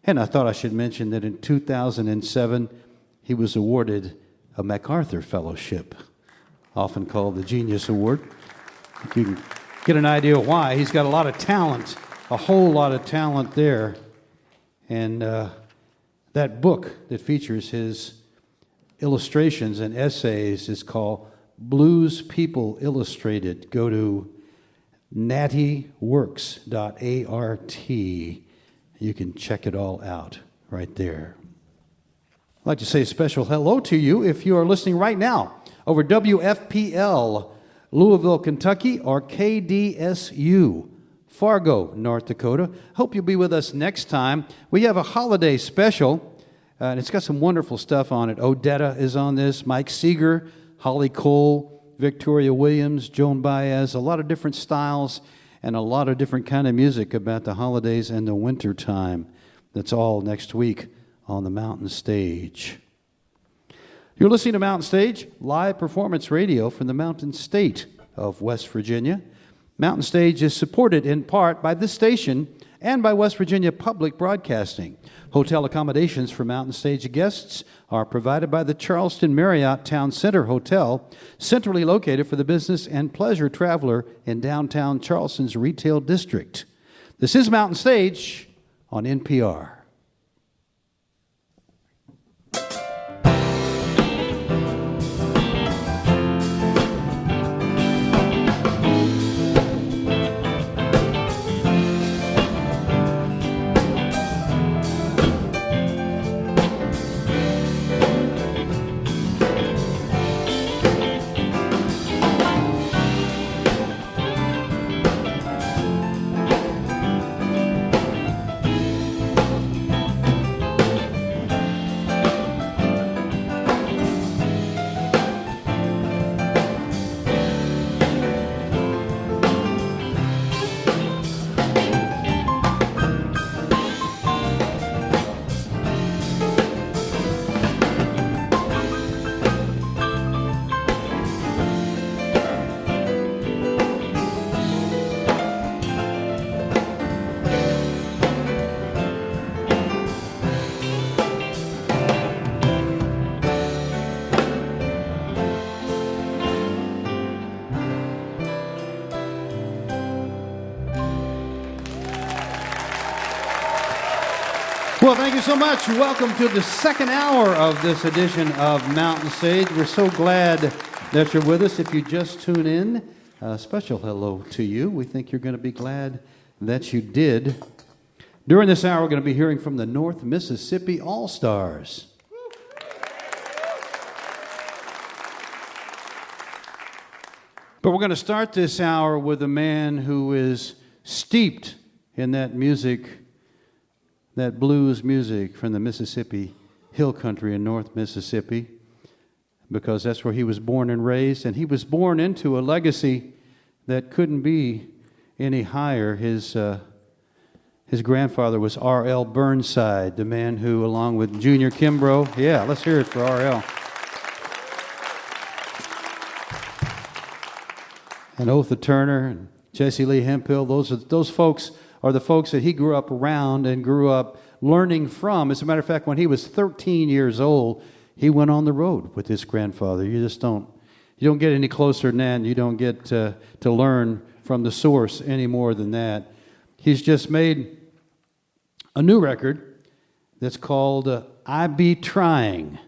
And I thought I should mention that in 2007, he was awarded a MacArthur Fellowship, often called the Genius Award. You can get an idea why. He's got a lot of talent, a whole lot of talent there. And that book that features his illustrations and essays is called Blues People Illustrated. Go to nattyworks.art. You can check it all out right there. I'd like to say a special hello to you if you are listening right now over WFPL, Louisville, Kentucky, or KDSU, Fargo, North Dakota. Hope you'll be with us next time. We have a holiday special. And it's got some wonderful stuff on it. Odetta is on this, Mike Seeger, Holly Cole, Victoria Williams, Joan Baez, a lot of different styles and a lot of different kind of music about the holidays and the winter time. That's all next week on the Mountain Stage. You're listening to Mountain Stage, live performance radio from the Mountain State of West Virginia. Mountain Stage is supported in part by this station and by West Virginia Public Broadcasting. Hotel accommodations for Mountain Stage guests are provided by the Charleston Marriott Town Center Hotel, centrally located for the business and pleasure traveler in downtown Charleston's retail district. This is Mountain Stage on NPR. Well, thank you so much. Welcome to the second hour of this edition of Mountain Stage. We're so glad that you're with us. If you just tune in, a special hello to you. We think you're going to be glad that you did. During this hour, we're going to be hearing from the North Mississippi Allstars. But we're going to start this hour with a man who is steeped in that music, that blues music from the Mississippi Hill Country in North Mississippi, because that's where he was born and raised, and he was born into a legacy that couldn't be any higher. His grandfather was R.L. Burnside, the man who, along with Junior Kimbrough, yeah, let's hear it for R.L. And Otha Turner and Jesse Lee Hemphill, those folks are the folks that he grew up around and grew up learning from. As a matter of fact, when he was 13 years old, he went on the road with his grandfather. You don't get any closer than that, and you don't get to learn from the source any more than that. He's just made a new record that's called I Be Trying,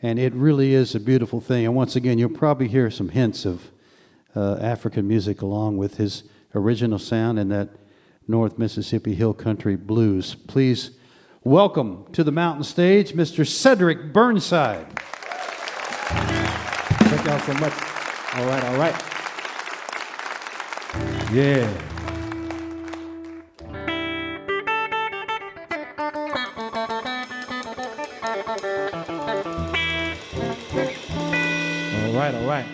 and it really is a beautiful thing. And once again, you'll probably hear some hints of African music along with his original sound and that North Mississippi Hill Country blues. Please welcome to the mountain stage, Mr. Cedric Burnside. Thank y'all so much. All right. Yeah. All right.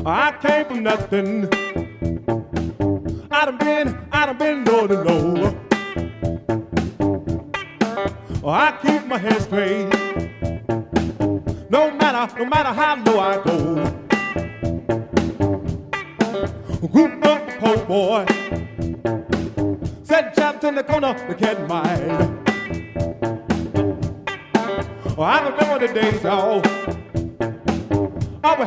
I came from nothing. I done been low to low. I keep my head straight. No matter how low I go. Group up the poor boy. Set chaps in the corner, the cat and mice. I remember the days, y'all. All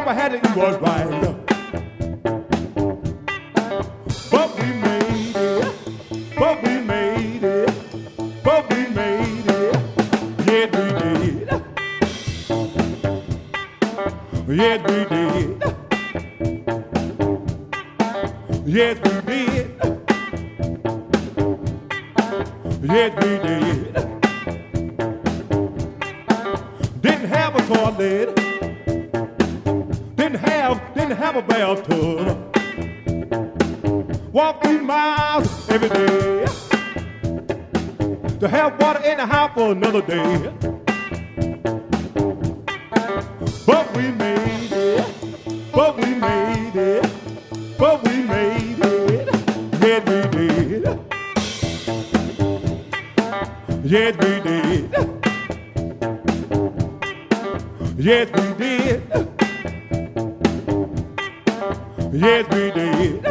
I had to do was right. But we made it. Yes, we did. Yes, we did. Yes, we did. Didn't have a toilet. Didn't have a bathtub. Walk 3 miles every day to have water in the house for another day. But we made it. Yes, we did. Yes, we did. Yes, we did.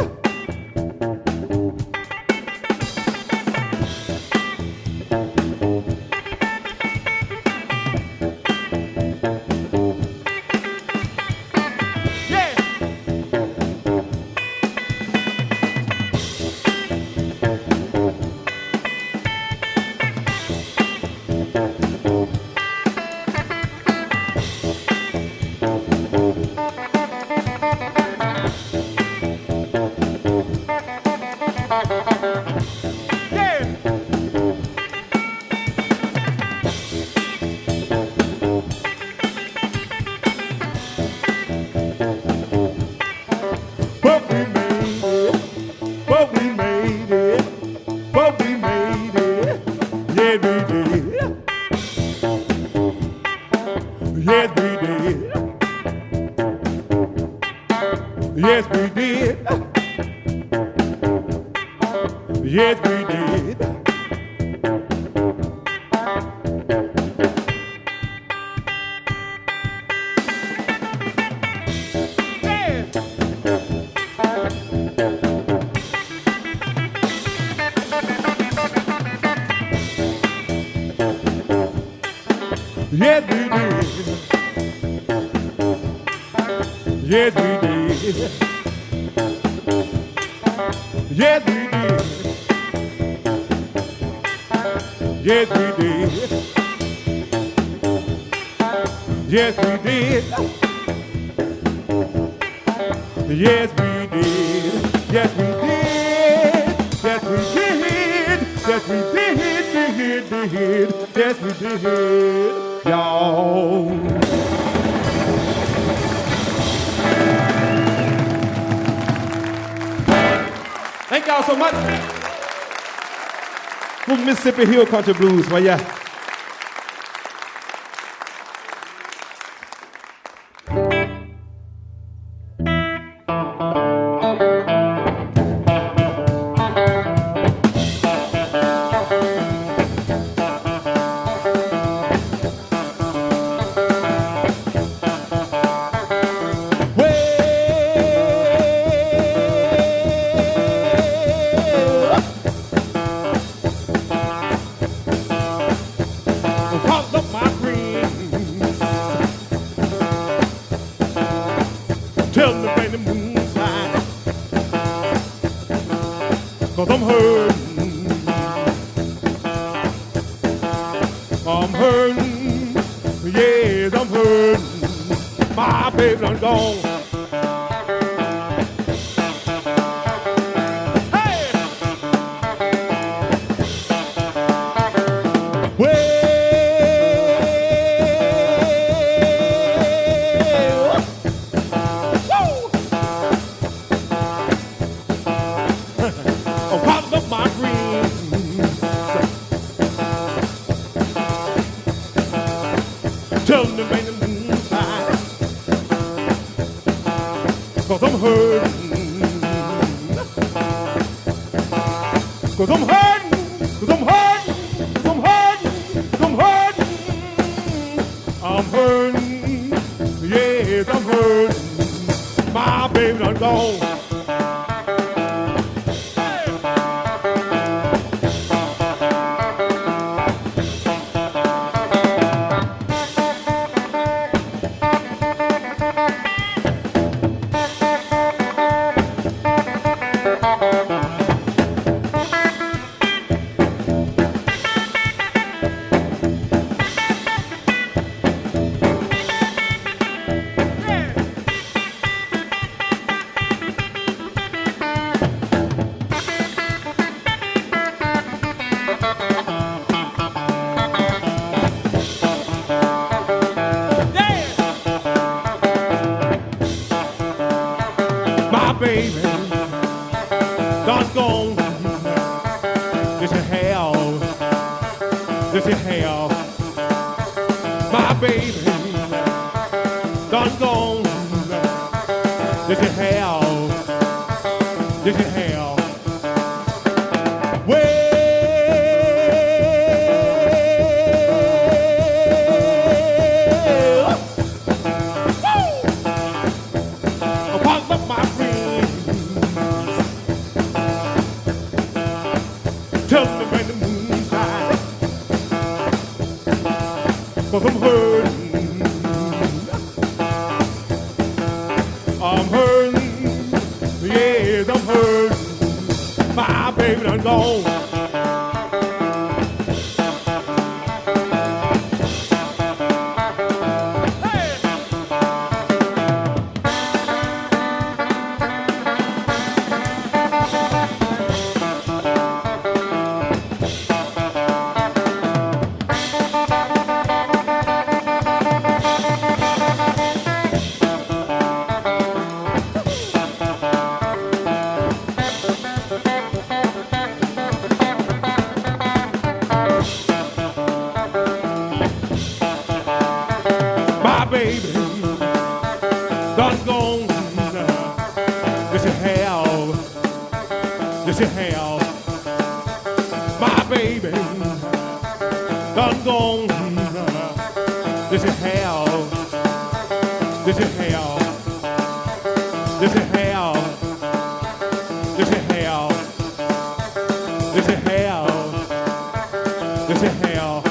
Yes, we did. Yes, we did. Yes, we did. Yes, we did. Yes, we did. Yes, we did. Yes, we did. Yes, we did. Yes, we did. Y'all. Thank y'all so much. From Mississippi Hill Country Blues for ya. Tell me when the moon's high, 'cause I'm hurting. I'm hurting, yes, I'm hurting. My baby done gone. Hey! Well, I'm popping up my dreams. Tell me when the moon's high, 'cause I'm hurting. 'Cause I'm hurting. 'Cause I'm hurting. 'Cause I'm hurting. 'Cause I'm hurting. I'm hurting. Yes, I'm hurting. My baby done gone. My baby done gone. This is hell. This is hell. My baby done gone. This is hell. This is hell. Tell me when the moon's high, 'cause I'm hurting. I'm hurting. Yes, I'm hurting. My baby done gone. My baby done gone. This is hell. This is hell. My baby done gone. This is hell. This is hell. This is hell. This is hell. This is hell. This is hell.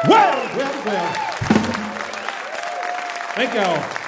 Well. Thank y'all.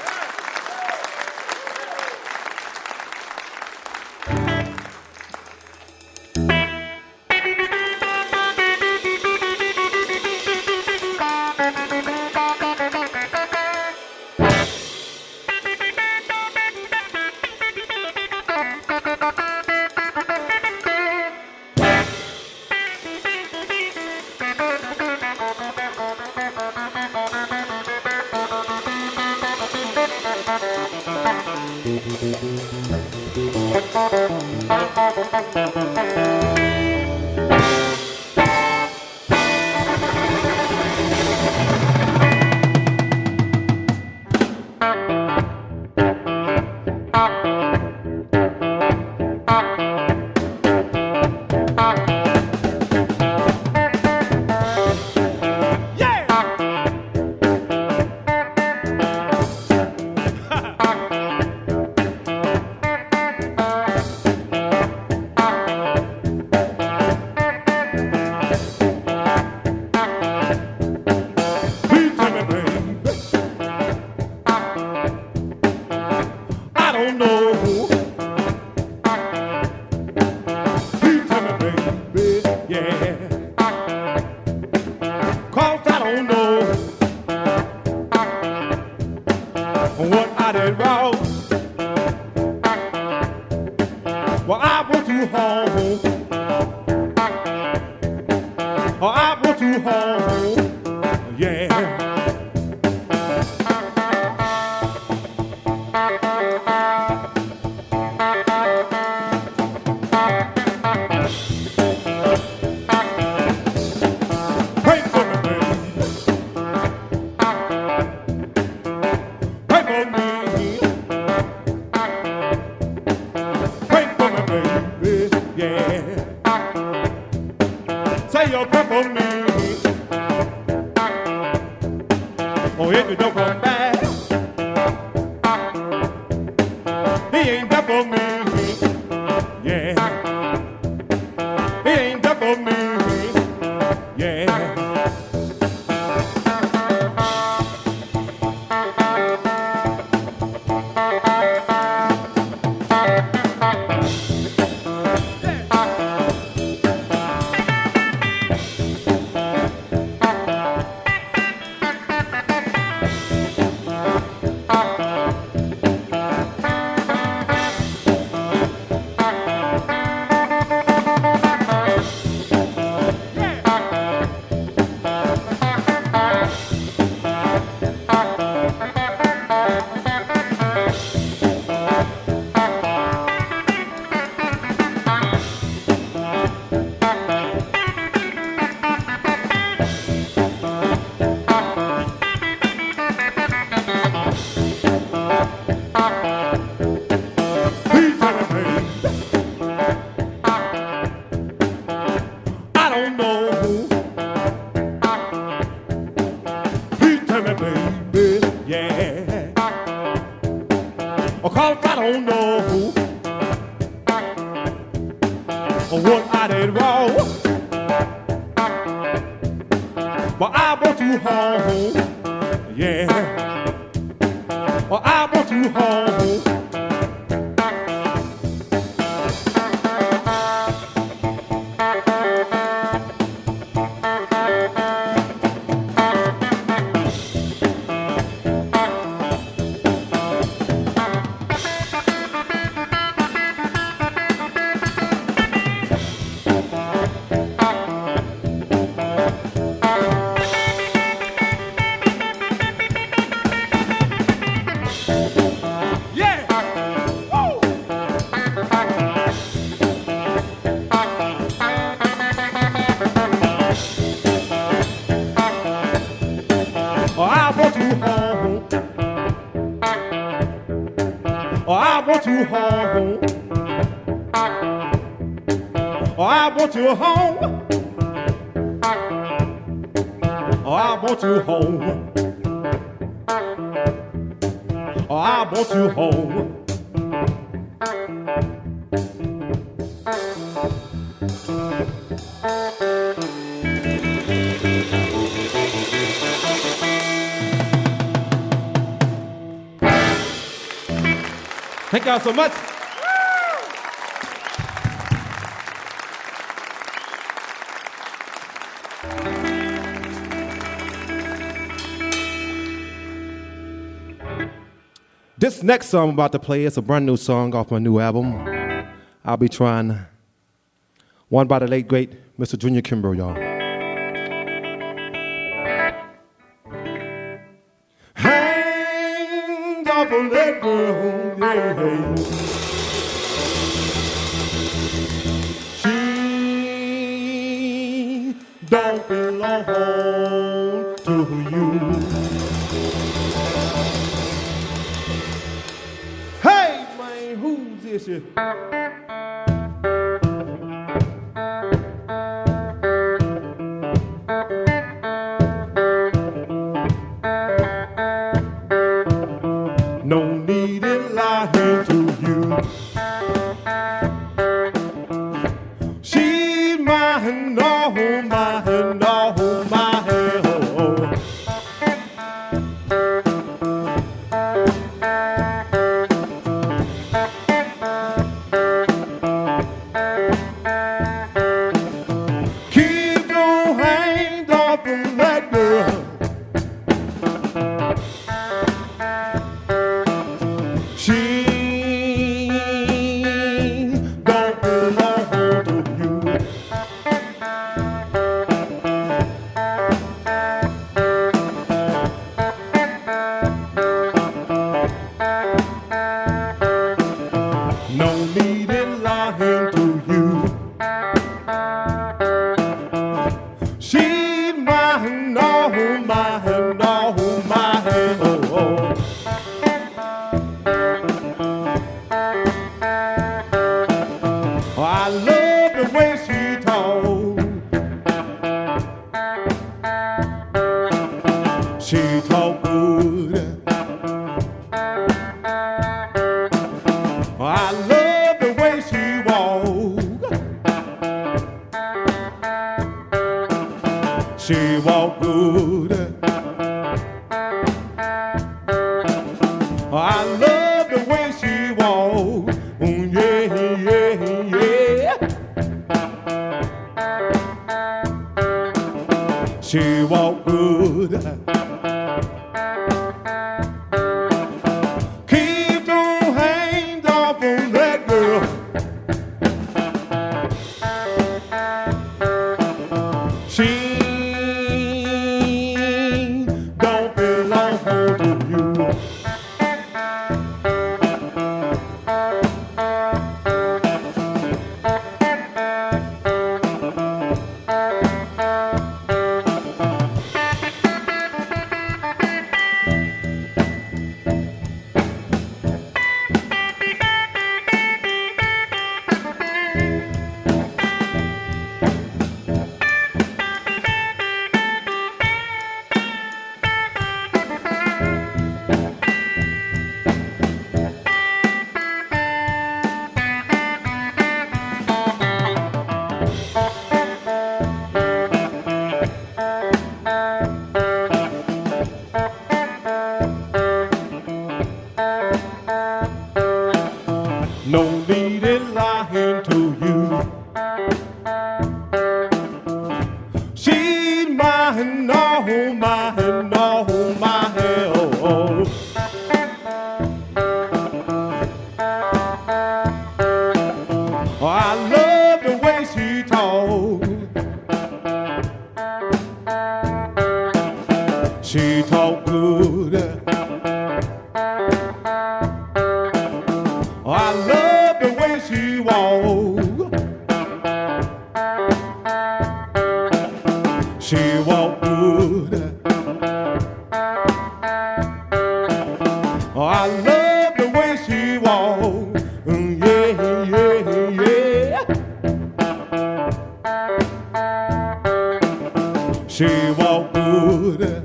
Thank y'all so much. This next song I'm about to play is a brand new song off my new album. I'll be trying. One by the late, great Mr. Junior Kimbrough, y'all. Hands off of that girl, yeah. She don't belong to you. Hey, man, who's this here? No need in lying to you. She's mine, oh, mine, oh, mine, oh. Keep your hands off of that girl. She don't belong to you. No need in lying to you. She's mine, oh, mine, oh, mine, oh, oh. I love the way she talks. She talk good. I love the way she walk. She walk good. I love the way she walk. Yeah, yeah, yeah. She walk good. Keep your hands off on that girl. She don't belong to you. No need in lying to you. She's mine, oh, mine, oh, mine, oh, oh. I love the way she talks. She talk good. I love the way she walk. She walk good. I love the way she walk. Yeah, yeah, yeah. She walk good.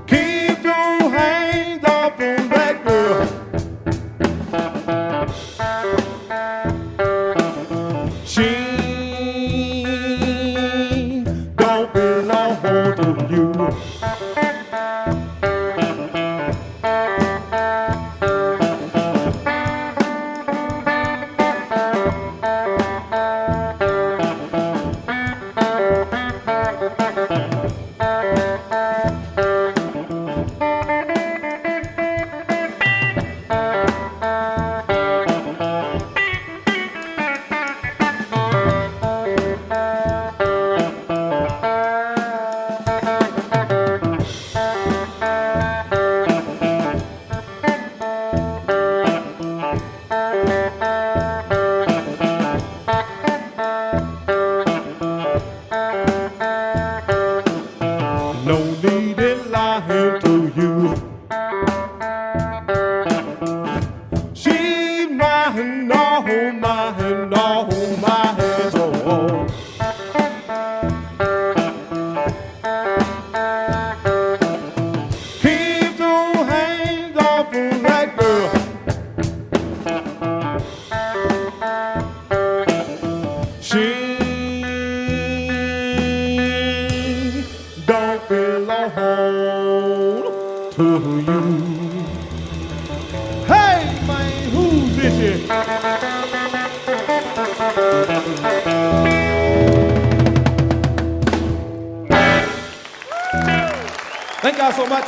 Keep your hands off on that girl. She don't belong to you. for you. Hey, man, who's this here? Thank y'all so much.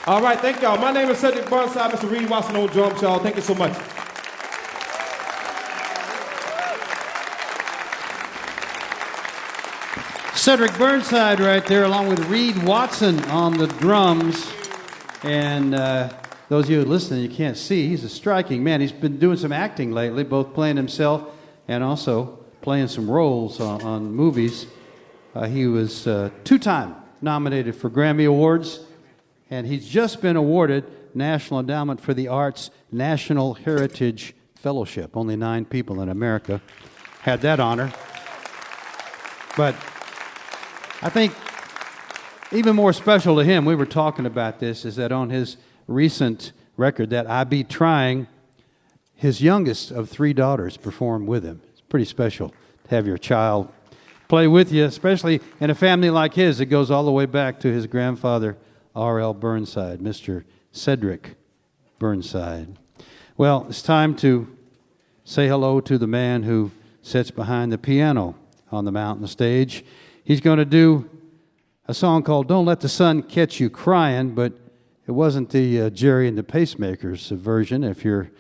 All right, thank y'all. My name is Cedric Burnside, Mr. Reed Watson on drums, y'all. Thank you so much. Cedric Burnside right there, along with Reed Watson on the drums. And those of you listening, you can't see, he's a striking man. He's been doing some acting lately, both playing himself and also playing some roles on movies. He was two-time nominated for Grammy Awards, and he's just been awarded National Endowment for the Arts National Heritage Fellowship. Only 9 people in America had that honor. But I think even more special to him, we were talking about this, is that on his recent record, That I Be Trying, his youngest of 3 daughters performed with him. It's pretty special to have your child play with you, especially in a family like his that goes all the way back to his grandfather, R.L. Burnside, Mr. Cedric Burnside. Well, it's time to say hello to the man who sits behind the piano on the mountain stage. He's going to do a song called Don't Let the Sun Catch You Crying, but it wasn't the Jerry and the Pacemakers version, if you're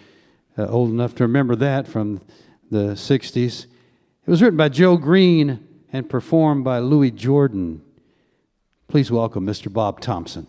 old enough to remember that from the 60s. It was written by Joe Green and performed by Louis Jordan. Please welcome Mr. Bob Thompson.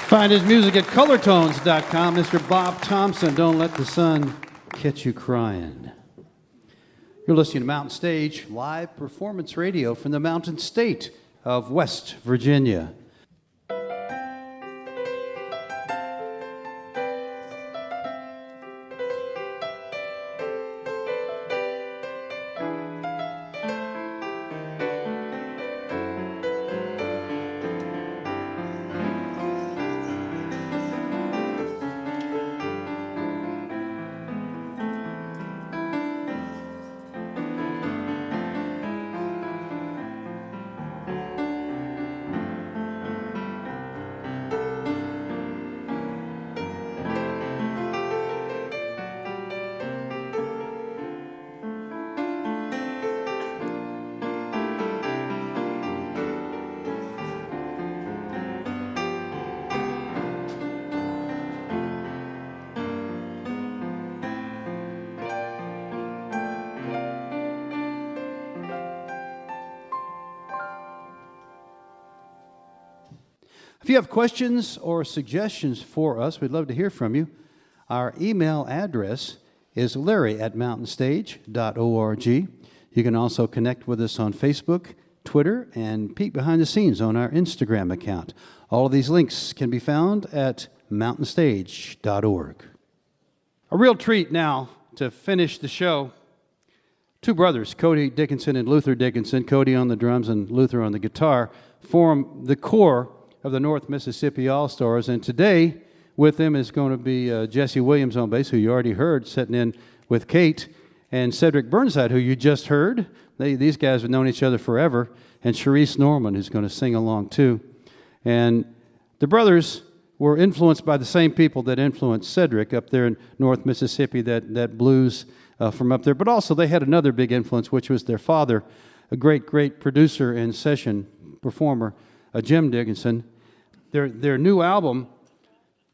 Find his music at colortones.com. Mr. Bob Thompson, Don't Let the Sun Catch You Crying. You're listening to Mountain Stage, live performance radio from the Mountain State of West Virginia. If you have questions or suggestions for us, we'd love to hear from you. Our email address is larry@mountainstage.org. You can also connect with us on Facebook, Twitter, and peek behind the scenes on our Instagram account. All of these links can be found at mountainstage.org. A real treat now to finish the show. Two brothers, Cody Dickinson and Luther Dickinson, Cody on the drums and Luther on the guitar, form the core of the North Mississippi Allstars, and today with them is going to be Jesse Williams on bass, who you already heard, sitting in with Kate, and Cedric Burnside, who you just heard. These guys have known each other forever, and Sharice Norman, who's going to sing along too. And the brothers were influenced by the same people that influenced Cedric up there in North Mississippi, that blues from up there. But also they had another big influence, which was their father, a great, great producer and session performer, Jim Dickinson. Their new album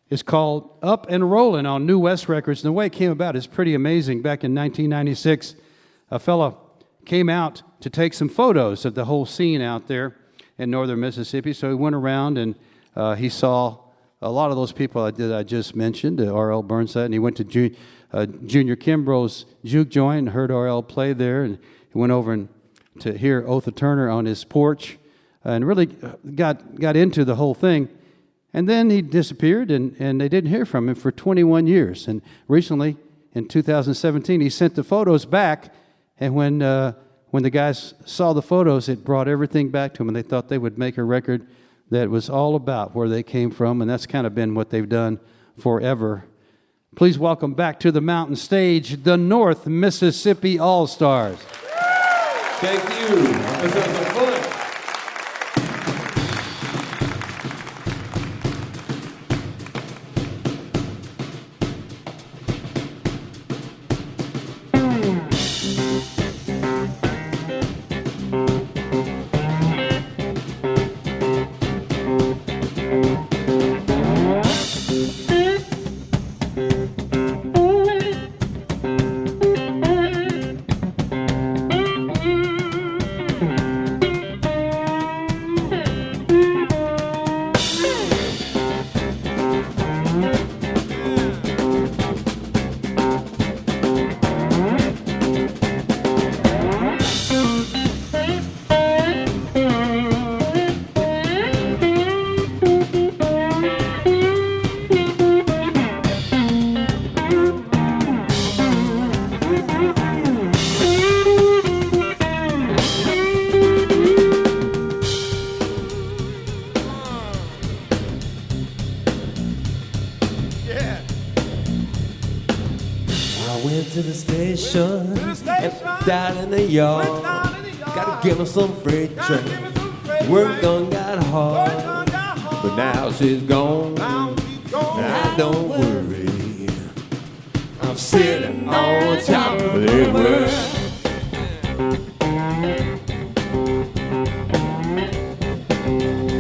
is called Up and Rollin' on New West Records. And the way it came about is pretty amazing. Back in 1996, a fella came out to take some photos of the whole scene out there in northern Mississippi. So he went around and he saw a lot of those people that I just mentioned, R.L. Burnside, and he went to Junior Kimbrough's juke joint and heard R.L. play there. And he went over to hear Otha Turner on his porch. And really got into the whole thing. And then he disappeared, and they didn't hear from him for 21 years. And recently, in 2017, he sent the photos back, and when the guys saw the photos, it brought everything back to them, and they thought they would make a record that was all about where they came from, and that's kind of been what they've done forever. Please welcome back to the Mountain Stage, the North Mississippi Allstars. Thank you. This was some fun. to the station, and down in the yard. Gotta give her some freight train. Work done got hard, but now she's gone. I don't worry, I'm sitting on top of the world.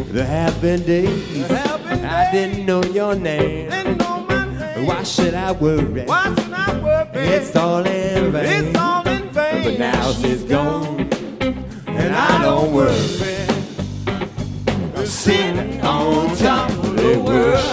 There have been days I didn't know your name. Why should I worry? It's all in vain. But now she's gone, and I don't worry. I'm sitting on top of the world.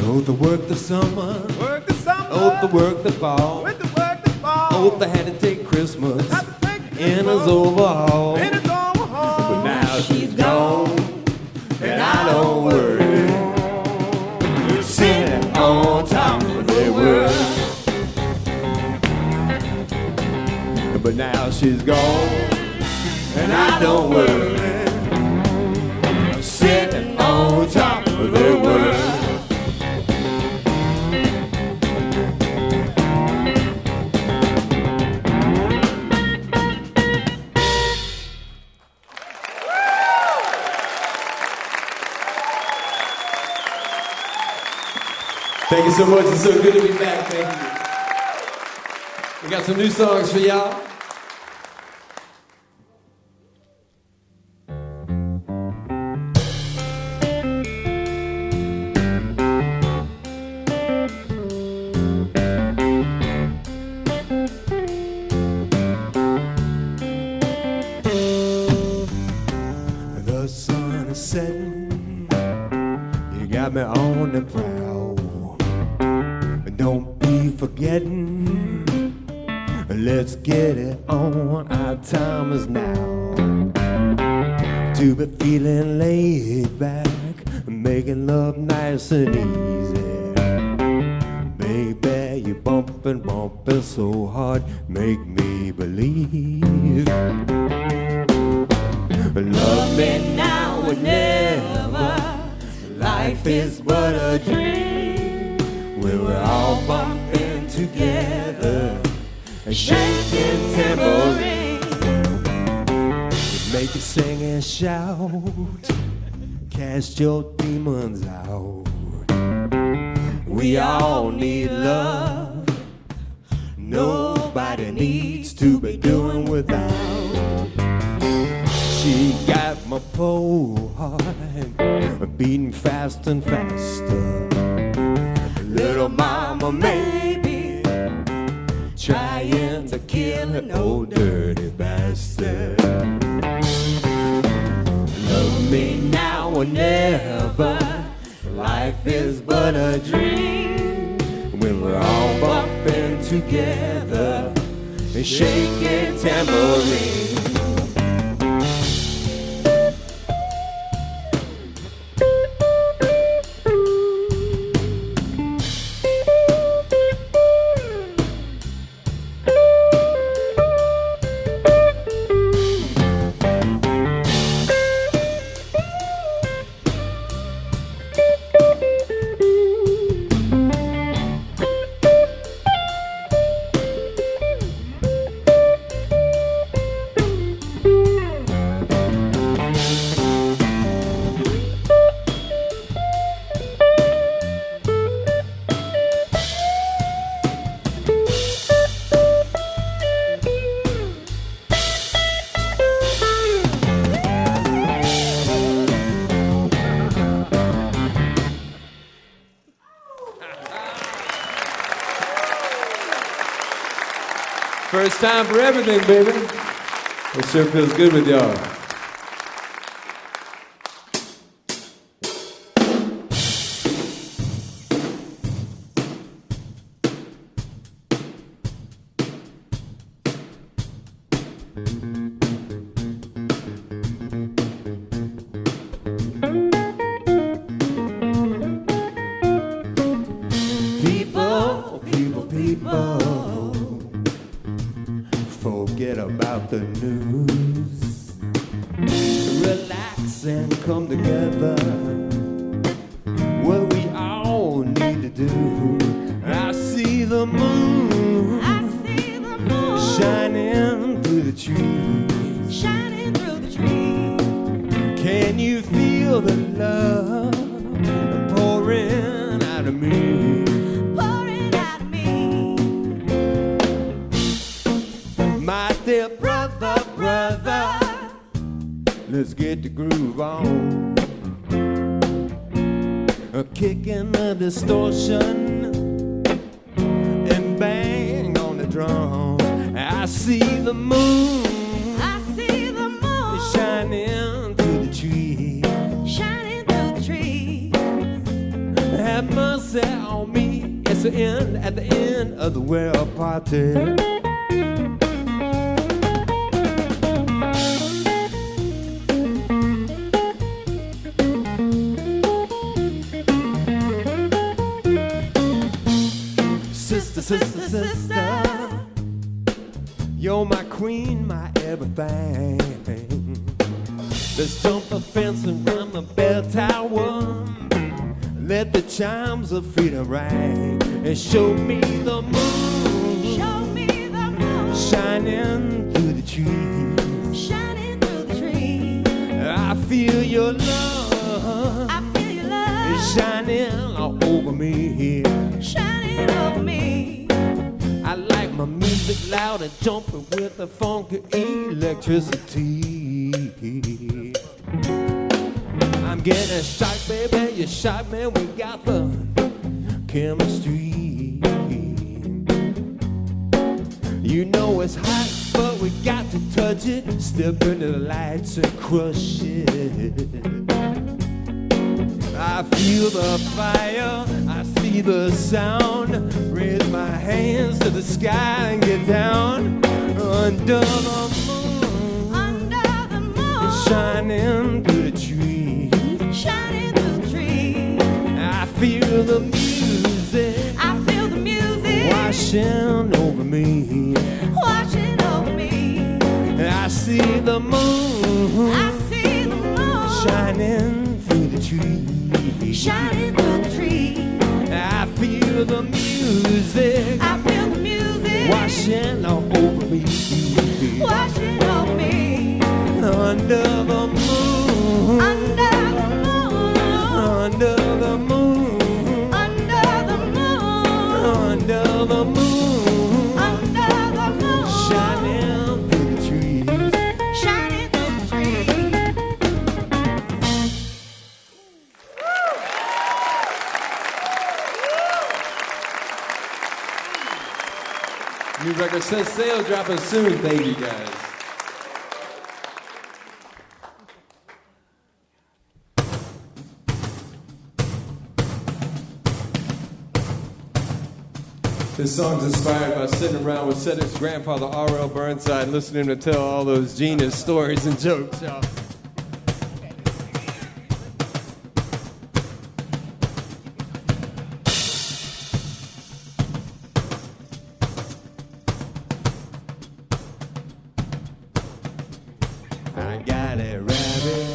Oh, the work the summer. Work the summer. Oh, the work the fall. With the work the fall. Oh, they had to take Christmas Had to take in his overhaul. In his overhaul. But now she's gone, and I don't worry. Sitting on top of the world. But now she's gone, and I don't worry. I'm sitting on top of the world. Thank you so much. It's so good to be back. Thank you. We got some new songs for y'all. The sun is setting. You got me on the prowl. Don't be forgetting. Let's get it on. Our time is now. To be feeling laid back, making love nice and easy. Baby, you bumping so hard, make me believe. Love me now or never. Life is but a dream. When we're all bumping together, shaking tambourine. Make you sing and shout, cast your demons out. We all need love. Nobody needs to be doing without. She got my pole heart beating fast and faster. Little mama maybe trying to kill an old dirty bastard. Love me now or never. Life is but a dream. When we're all bumping together and shaking tambourine. First time for everything, baby. It sure feels good with y'all. Forget about the news. Relax and come together. What we all need to do. I see the moon. I see the moon shining through the trees. Shining through the trees. Can you feel the love pouring out of me? My dear brother, let's get the groove on. Kicking the distortion and bang on the drum. I see the moon. I see the moon shining through the trees. Shining through the trees. have mercy on me. It's the end, at the end of the world party. Sister, sister, sister, you're my queen, my everything. Let's jump the fence and run the bell tower. Let the chimes of freedom ring and show me the moon. Show me the moon. Shining through the trees. Shining through the trees. I feel your love. I feel your love. Shining all over me. Shining over me. I like my music loud and jumping with the funky electricity. I'm getting shot, baby, you shot me, we got the chemistry. You know it's hot, but we got to touch it. Step into the lights and crush it. I feel the fire, I see the sound. Raise my hands to the sky and get down. Under the moon, under the moon, shining through the trees. shining through the trees. I feel the music, I feel the music washing over me. washing over me. I see the moon, I see the moon shining through the trees. shining through the trees. I feel the music, I feel the music washing all over me. washing over me. Under the moon, Under the moon, under the moon, under the moon, under the moon, under the moon, shining through the trees. shining through the trees. New record says sale dropping soon. Thank you guys. This song's inspired by sitting around with Cedric's grandfather, R.L. Burnside, and listening to tell all those genius stories and jokes, y'all. I got a rabbit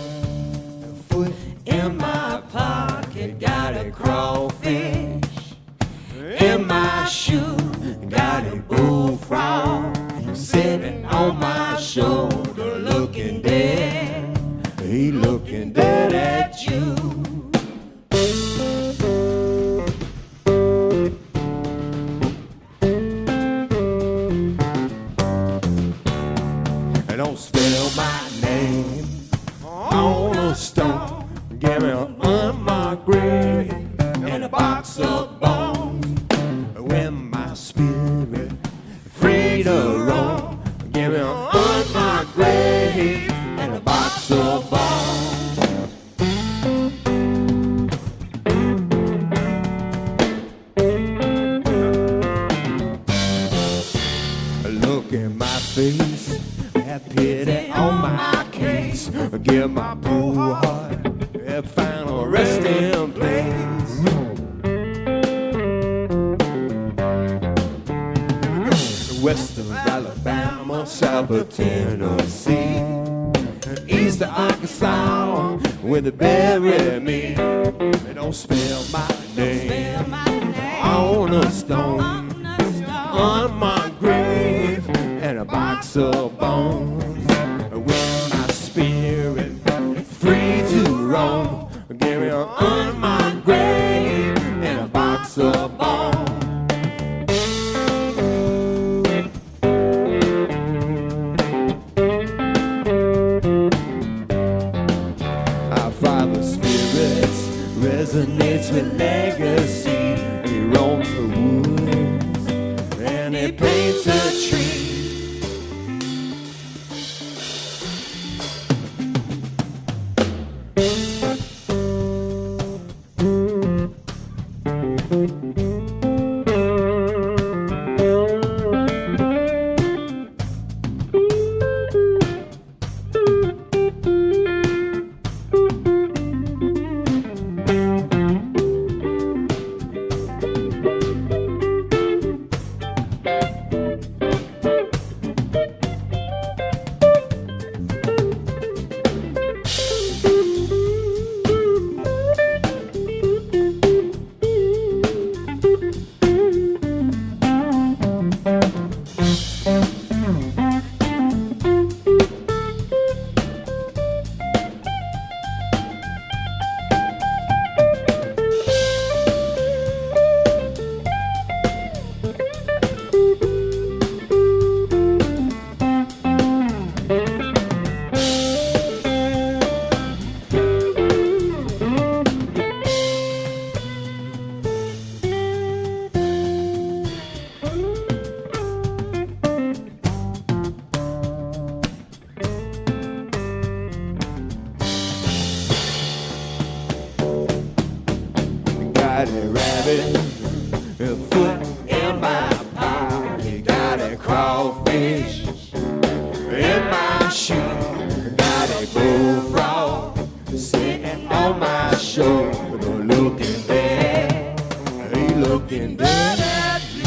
foot in my pocket, got a crawfish in my shoe, got a bullfrog sitting on my shoulder, looking dead. He looking dead at you. Don't spell my name on a stone. Give me an unmarked grave and a box of bones. When my spirit free to roam, give me an unmarked grave and a box of bones. Look in my face, have pity on my case. Give my poor heart a final resting place. West of Alabama, south of Tennessee, east of Arkansas, where they bury me. They don't spell my name on a stone, on my grave, and a box of bones. When my spirit free to roam, give me an unmarked grave and a box of bones. Our father's spirits resonates with legacy. He roams the woods and he paints a tree. got a rabbit, a foot in my pocket, got a crawfish in my shoe, got a bullfrog sitting on my shoulder, looking dead, he looking dead at you.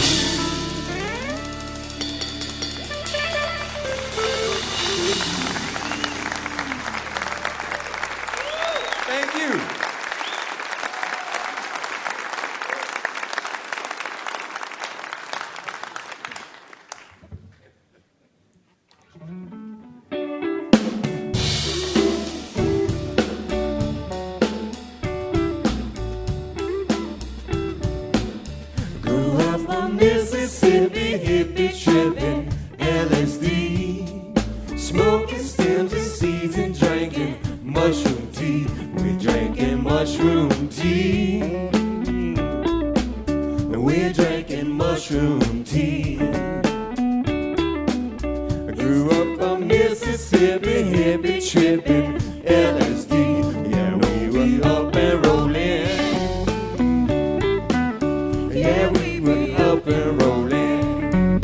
Thank you. Grew up on Mississippi, hippie tripping, LSD, smoking stems and seeds and drinking mushroom tea. We're drinking mushroom tea. We're drinking mushroom tea. I grew up on Mississippi, hippie tripping, LSD. Yeah, we were up and rolling. Yeah, we were up and rolling.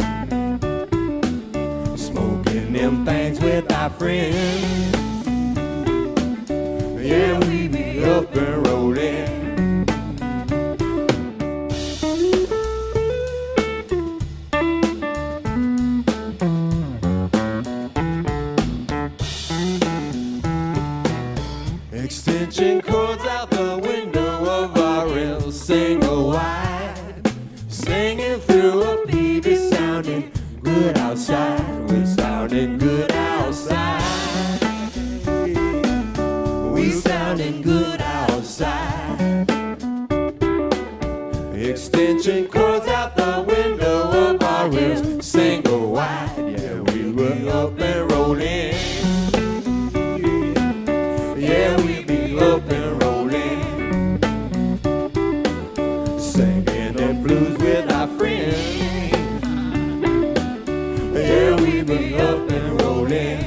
Smoking them things with our friends. Yeah, we be up and rolling. Extension cords out the window of our real single wide, singing through a PV, sounding good outside. We're sounding good outside. We sounding good outside. Extension cords out the window of our real single wide. Yeah, we were up and rolling. Yeah, we be up and rolling, singing the blues with our friends. Yeah, we be up and rolling.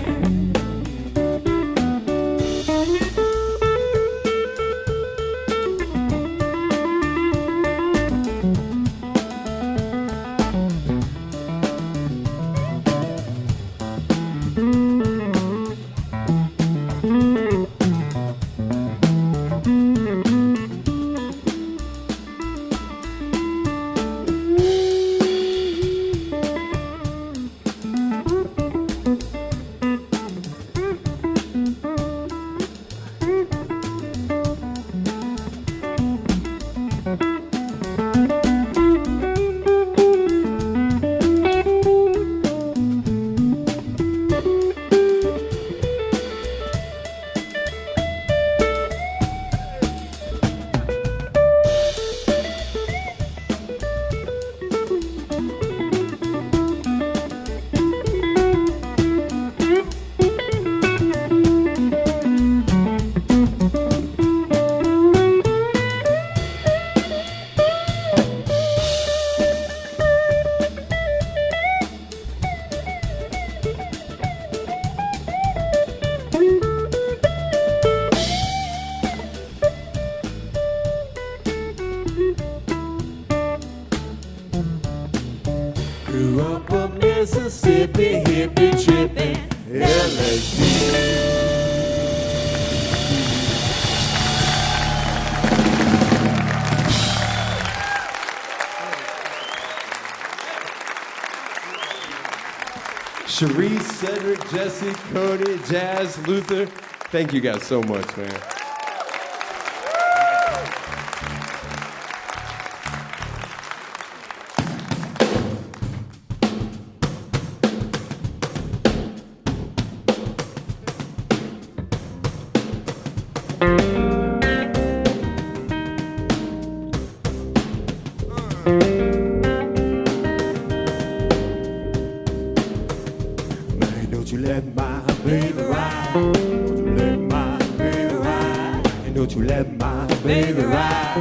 Grew up a Mississippi, hippie tripping, LSD. Cherise, Cedric, Jesse, Cody, Jazz, Luther, thank you guys so much, man. Man, don't you let my baby ride. Don't you let my baby ride. And don't you let my baby ride.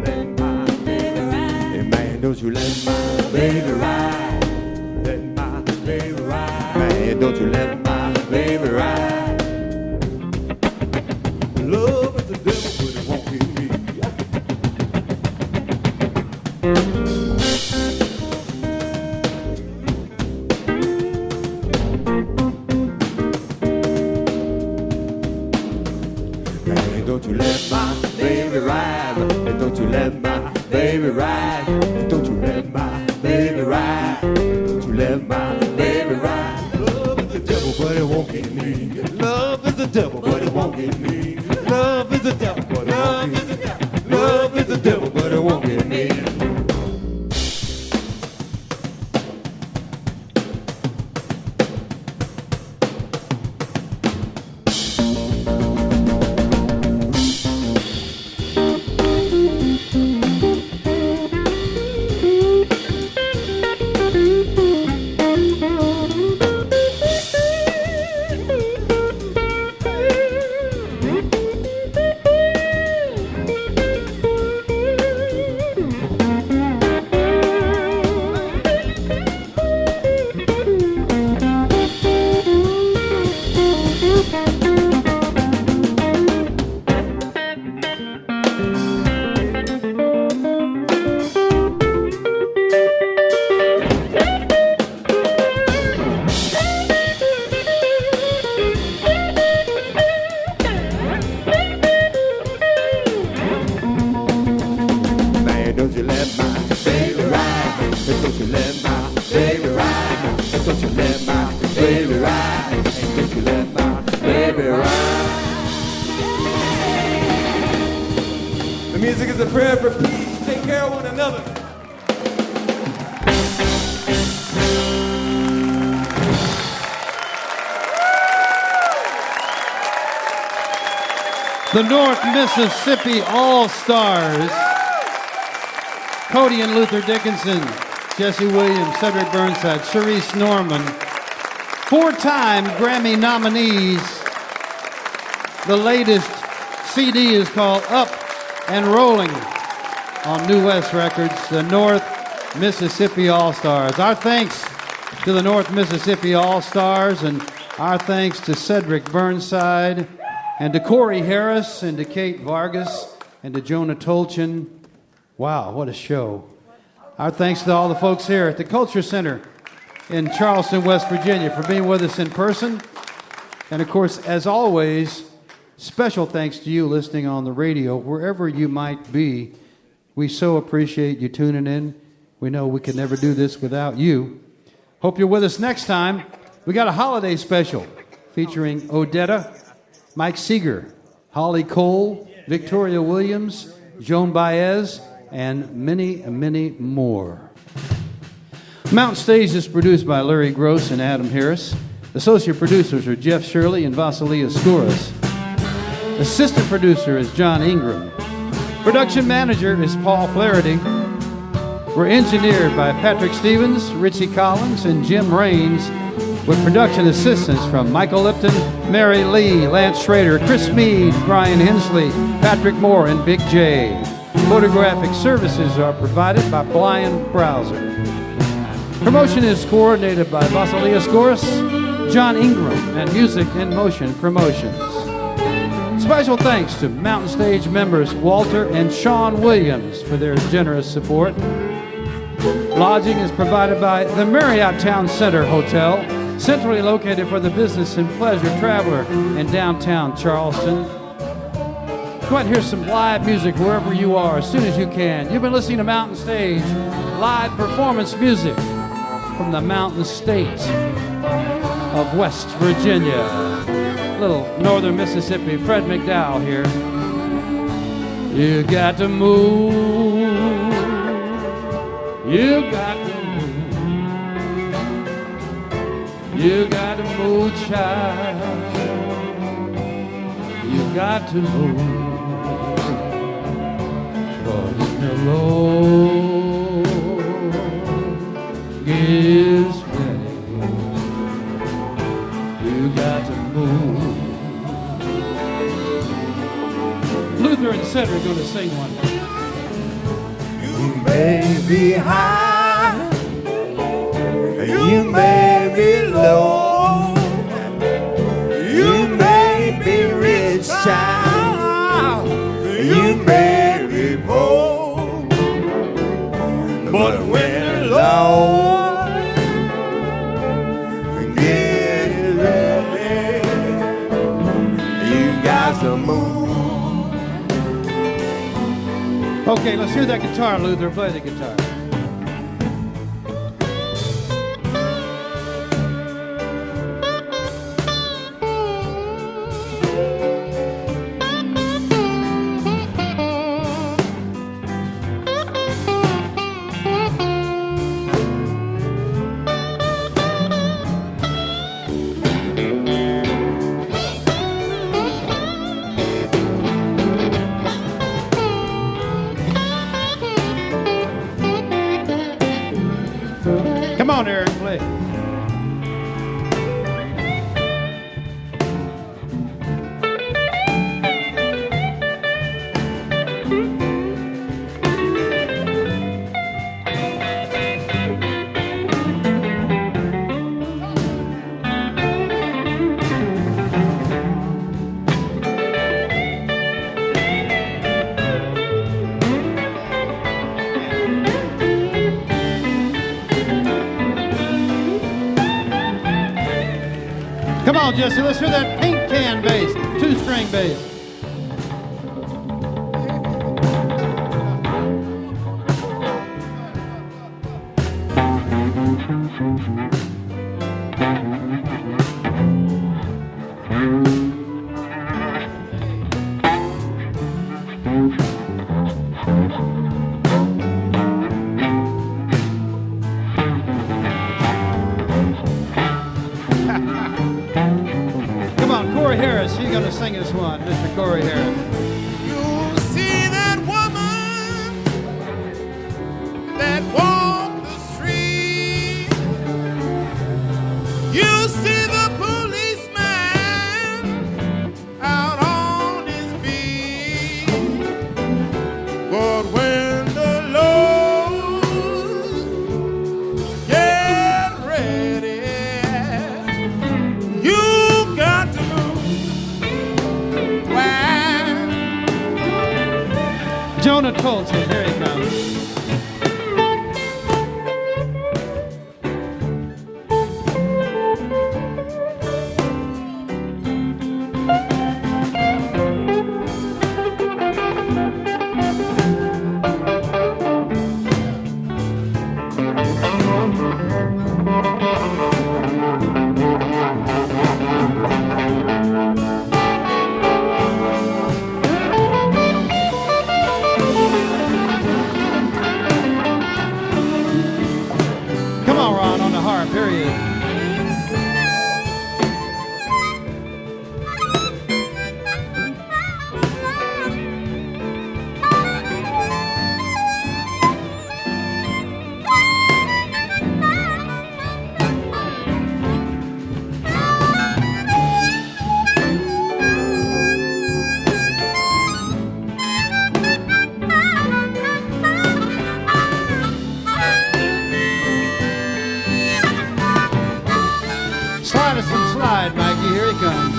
Let my baby ride. And man, don't you let my baby ride. Let my baby ride. Man, don't you let my baby ride. Love is the devil, but it won't be me. Hey, don't you let my baby ride. Hey, don't you let my baby ride. Hey, don't you let my baby ride. Don't you let my baby ride. Love is the devil, but it won't get me. Love is the devil, but it won't get me. Love is the devil, but it won't get me. Love is the devil, but it won't get me. Man, don't you let my baby ride. Don't you let my baby ride. Don't you let my baby ride. Don't you let my baby ride. The music is a prayer for peace. Take care of one another. The North Mississippi All-Stars. Cody and Luther Dickinson, Jesse Williams, Cedric Burnside, Sharice Norman. 4-time Grammy nominees. The latest CD is called Up and Rolling on New West Records, the North Mississippi All-Stars. Our thanks to the North Mississippi All-Stars, and our thanks to Cedric Burnside, and to Corey Harris, and to Kate Vargas, and to Jonah Tolchin. Wow, what a show. Our thanks to all the folks here at the Culture Center in Charleston, West Virginia for being with us in person. And of course, as always, special thanks to you listening on the radio, wherever you might be. We so appreciate you tuning in. We know we could never do this without you. Hope you're with us next time. We got a holiday special featuring Odetta, Mike Seeger, Holly Cole, Victoria Williams, Joan Baez, and many, many more. Mountain Stage is produced by Larry Gross and Adam Harris. Associate producers are Jeff Shirley and Vasilia Skouras. Assistant producer is John Ingram. Production manager is Paul Flaherty. We're engineered by Patrick Stevens, Richie Collins, and Jim Raines, with production assistance from Michael Lipton, Mary Lee, Lance Schrader, Chris Mead, Brian Hensley, Patrick Moore, and Big J. Photographic services are provided by Blind Browser. Promotion is coordinated by Vasilia Skouras, John Ingram, and Music in Motion Promotions. Special thanks to Mountain Stage members Walter and Sean Williams for their generous support. Lodging is provided by the Marriott Town Center Hotel, centrally located for the business and pleasure traveler in downtown Charleston. Go out and hear some live music wherever you are as soon as you can. You've been listening to Mountain Stage, live performance music from the Mountain State of West Virginia. Little northern Mississippi, Fred McDowell here. You got to move. You got to move. You got to move, child. You got to move. 'Cause the Lord is ready. You got to move. Luther and Cedric are going to sing one. You may be high, you may be low, you may be rich, child, you may be poor. But when the Lord gets ready, you got to move. Okay, let's hear that guitar, Luther. Play the guitar. Come on, Aaron, play. Come on, Jesse, let's hear that paint can bass, 2-string bass. Come on, Corey Harris, he's gonna sing this one, Mr. Corey Harris. You see that woman that walked the street. You see the policeman out on his beat. But when the Lord get ready, you got to move. Why? Jonah Tolchin, here he comes. Come on, Ron, on the harp, period. Slide us some slide, Mikey, here he comes.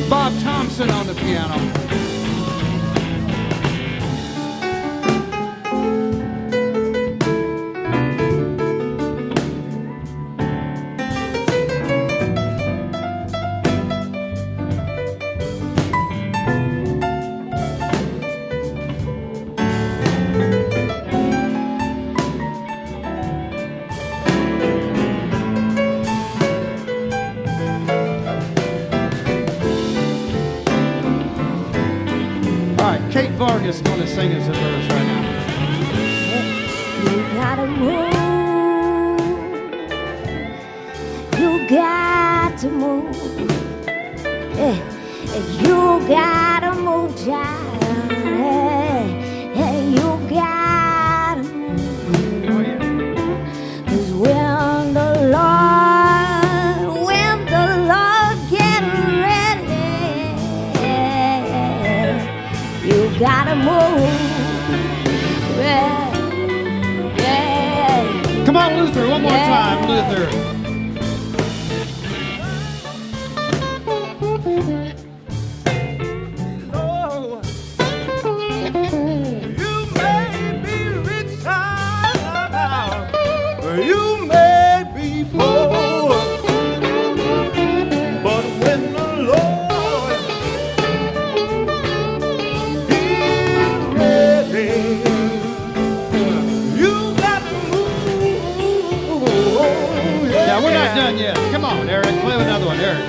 Bob Thompson on the piano. All right, Kate Vargas is going to sing us a verse right now. You gotta move. You got to move. You gotta move, child. You gotta move. Yeah, yeah. Come on, Luther, one more time, Luther. You may be poor, but when the Lord is ready, you got to move. Yeah, we're not done yet. Come on, Eric. Play another one, Eric.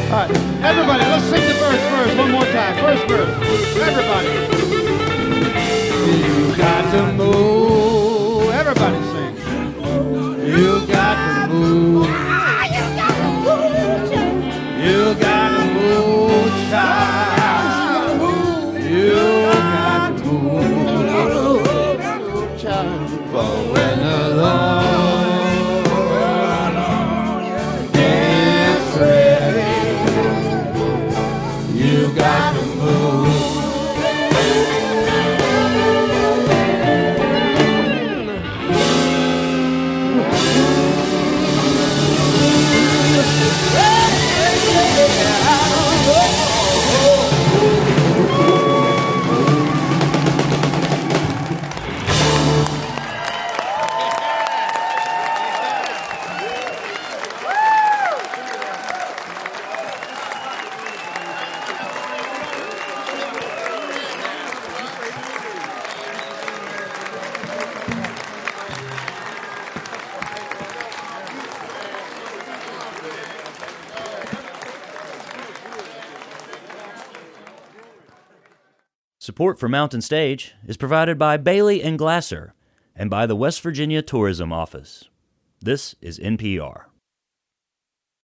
All right, everybody, let's sing the verse one more time. First verse, everybody. You got to move. Everybody sing. You got to move. You got to move, child. You got to move, child. For when the Lord is ready, you got to move. Support for Mountain Stage is provided by Bailey and Glasser and by the West Virginia Tourism Office. This is NPR.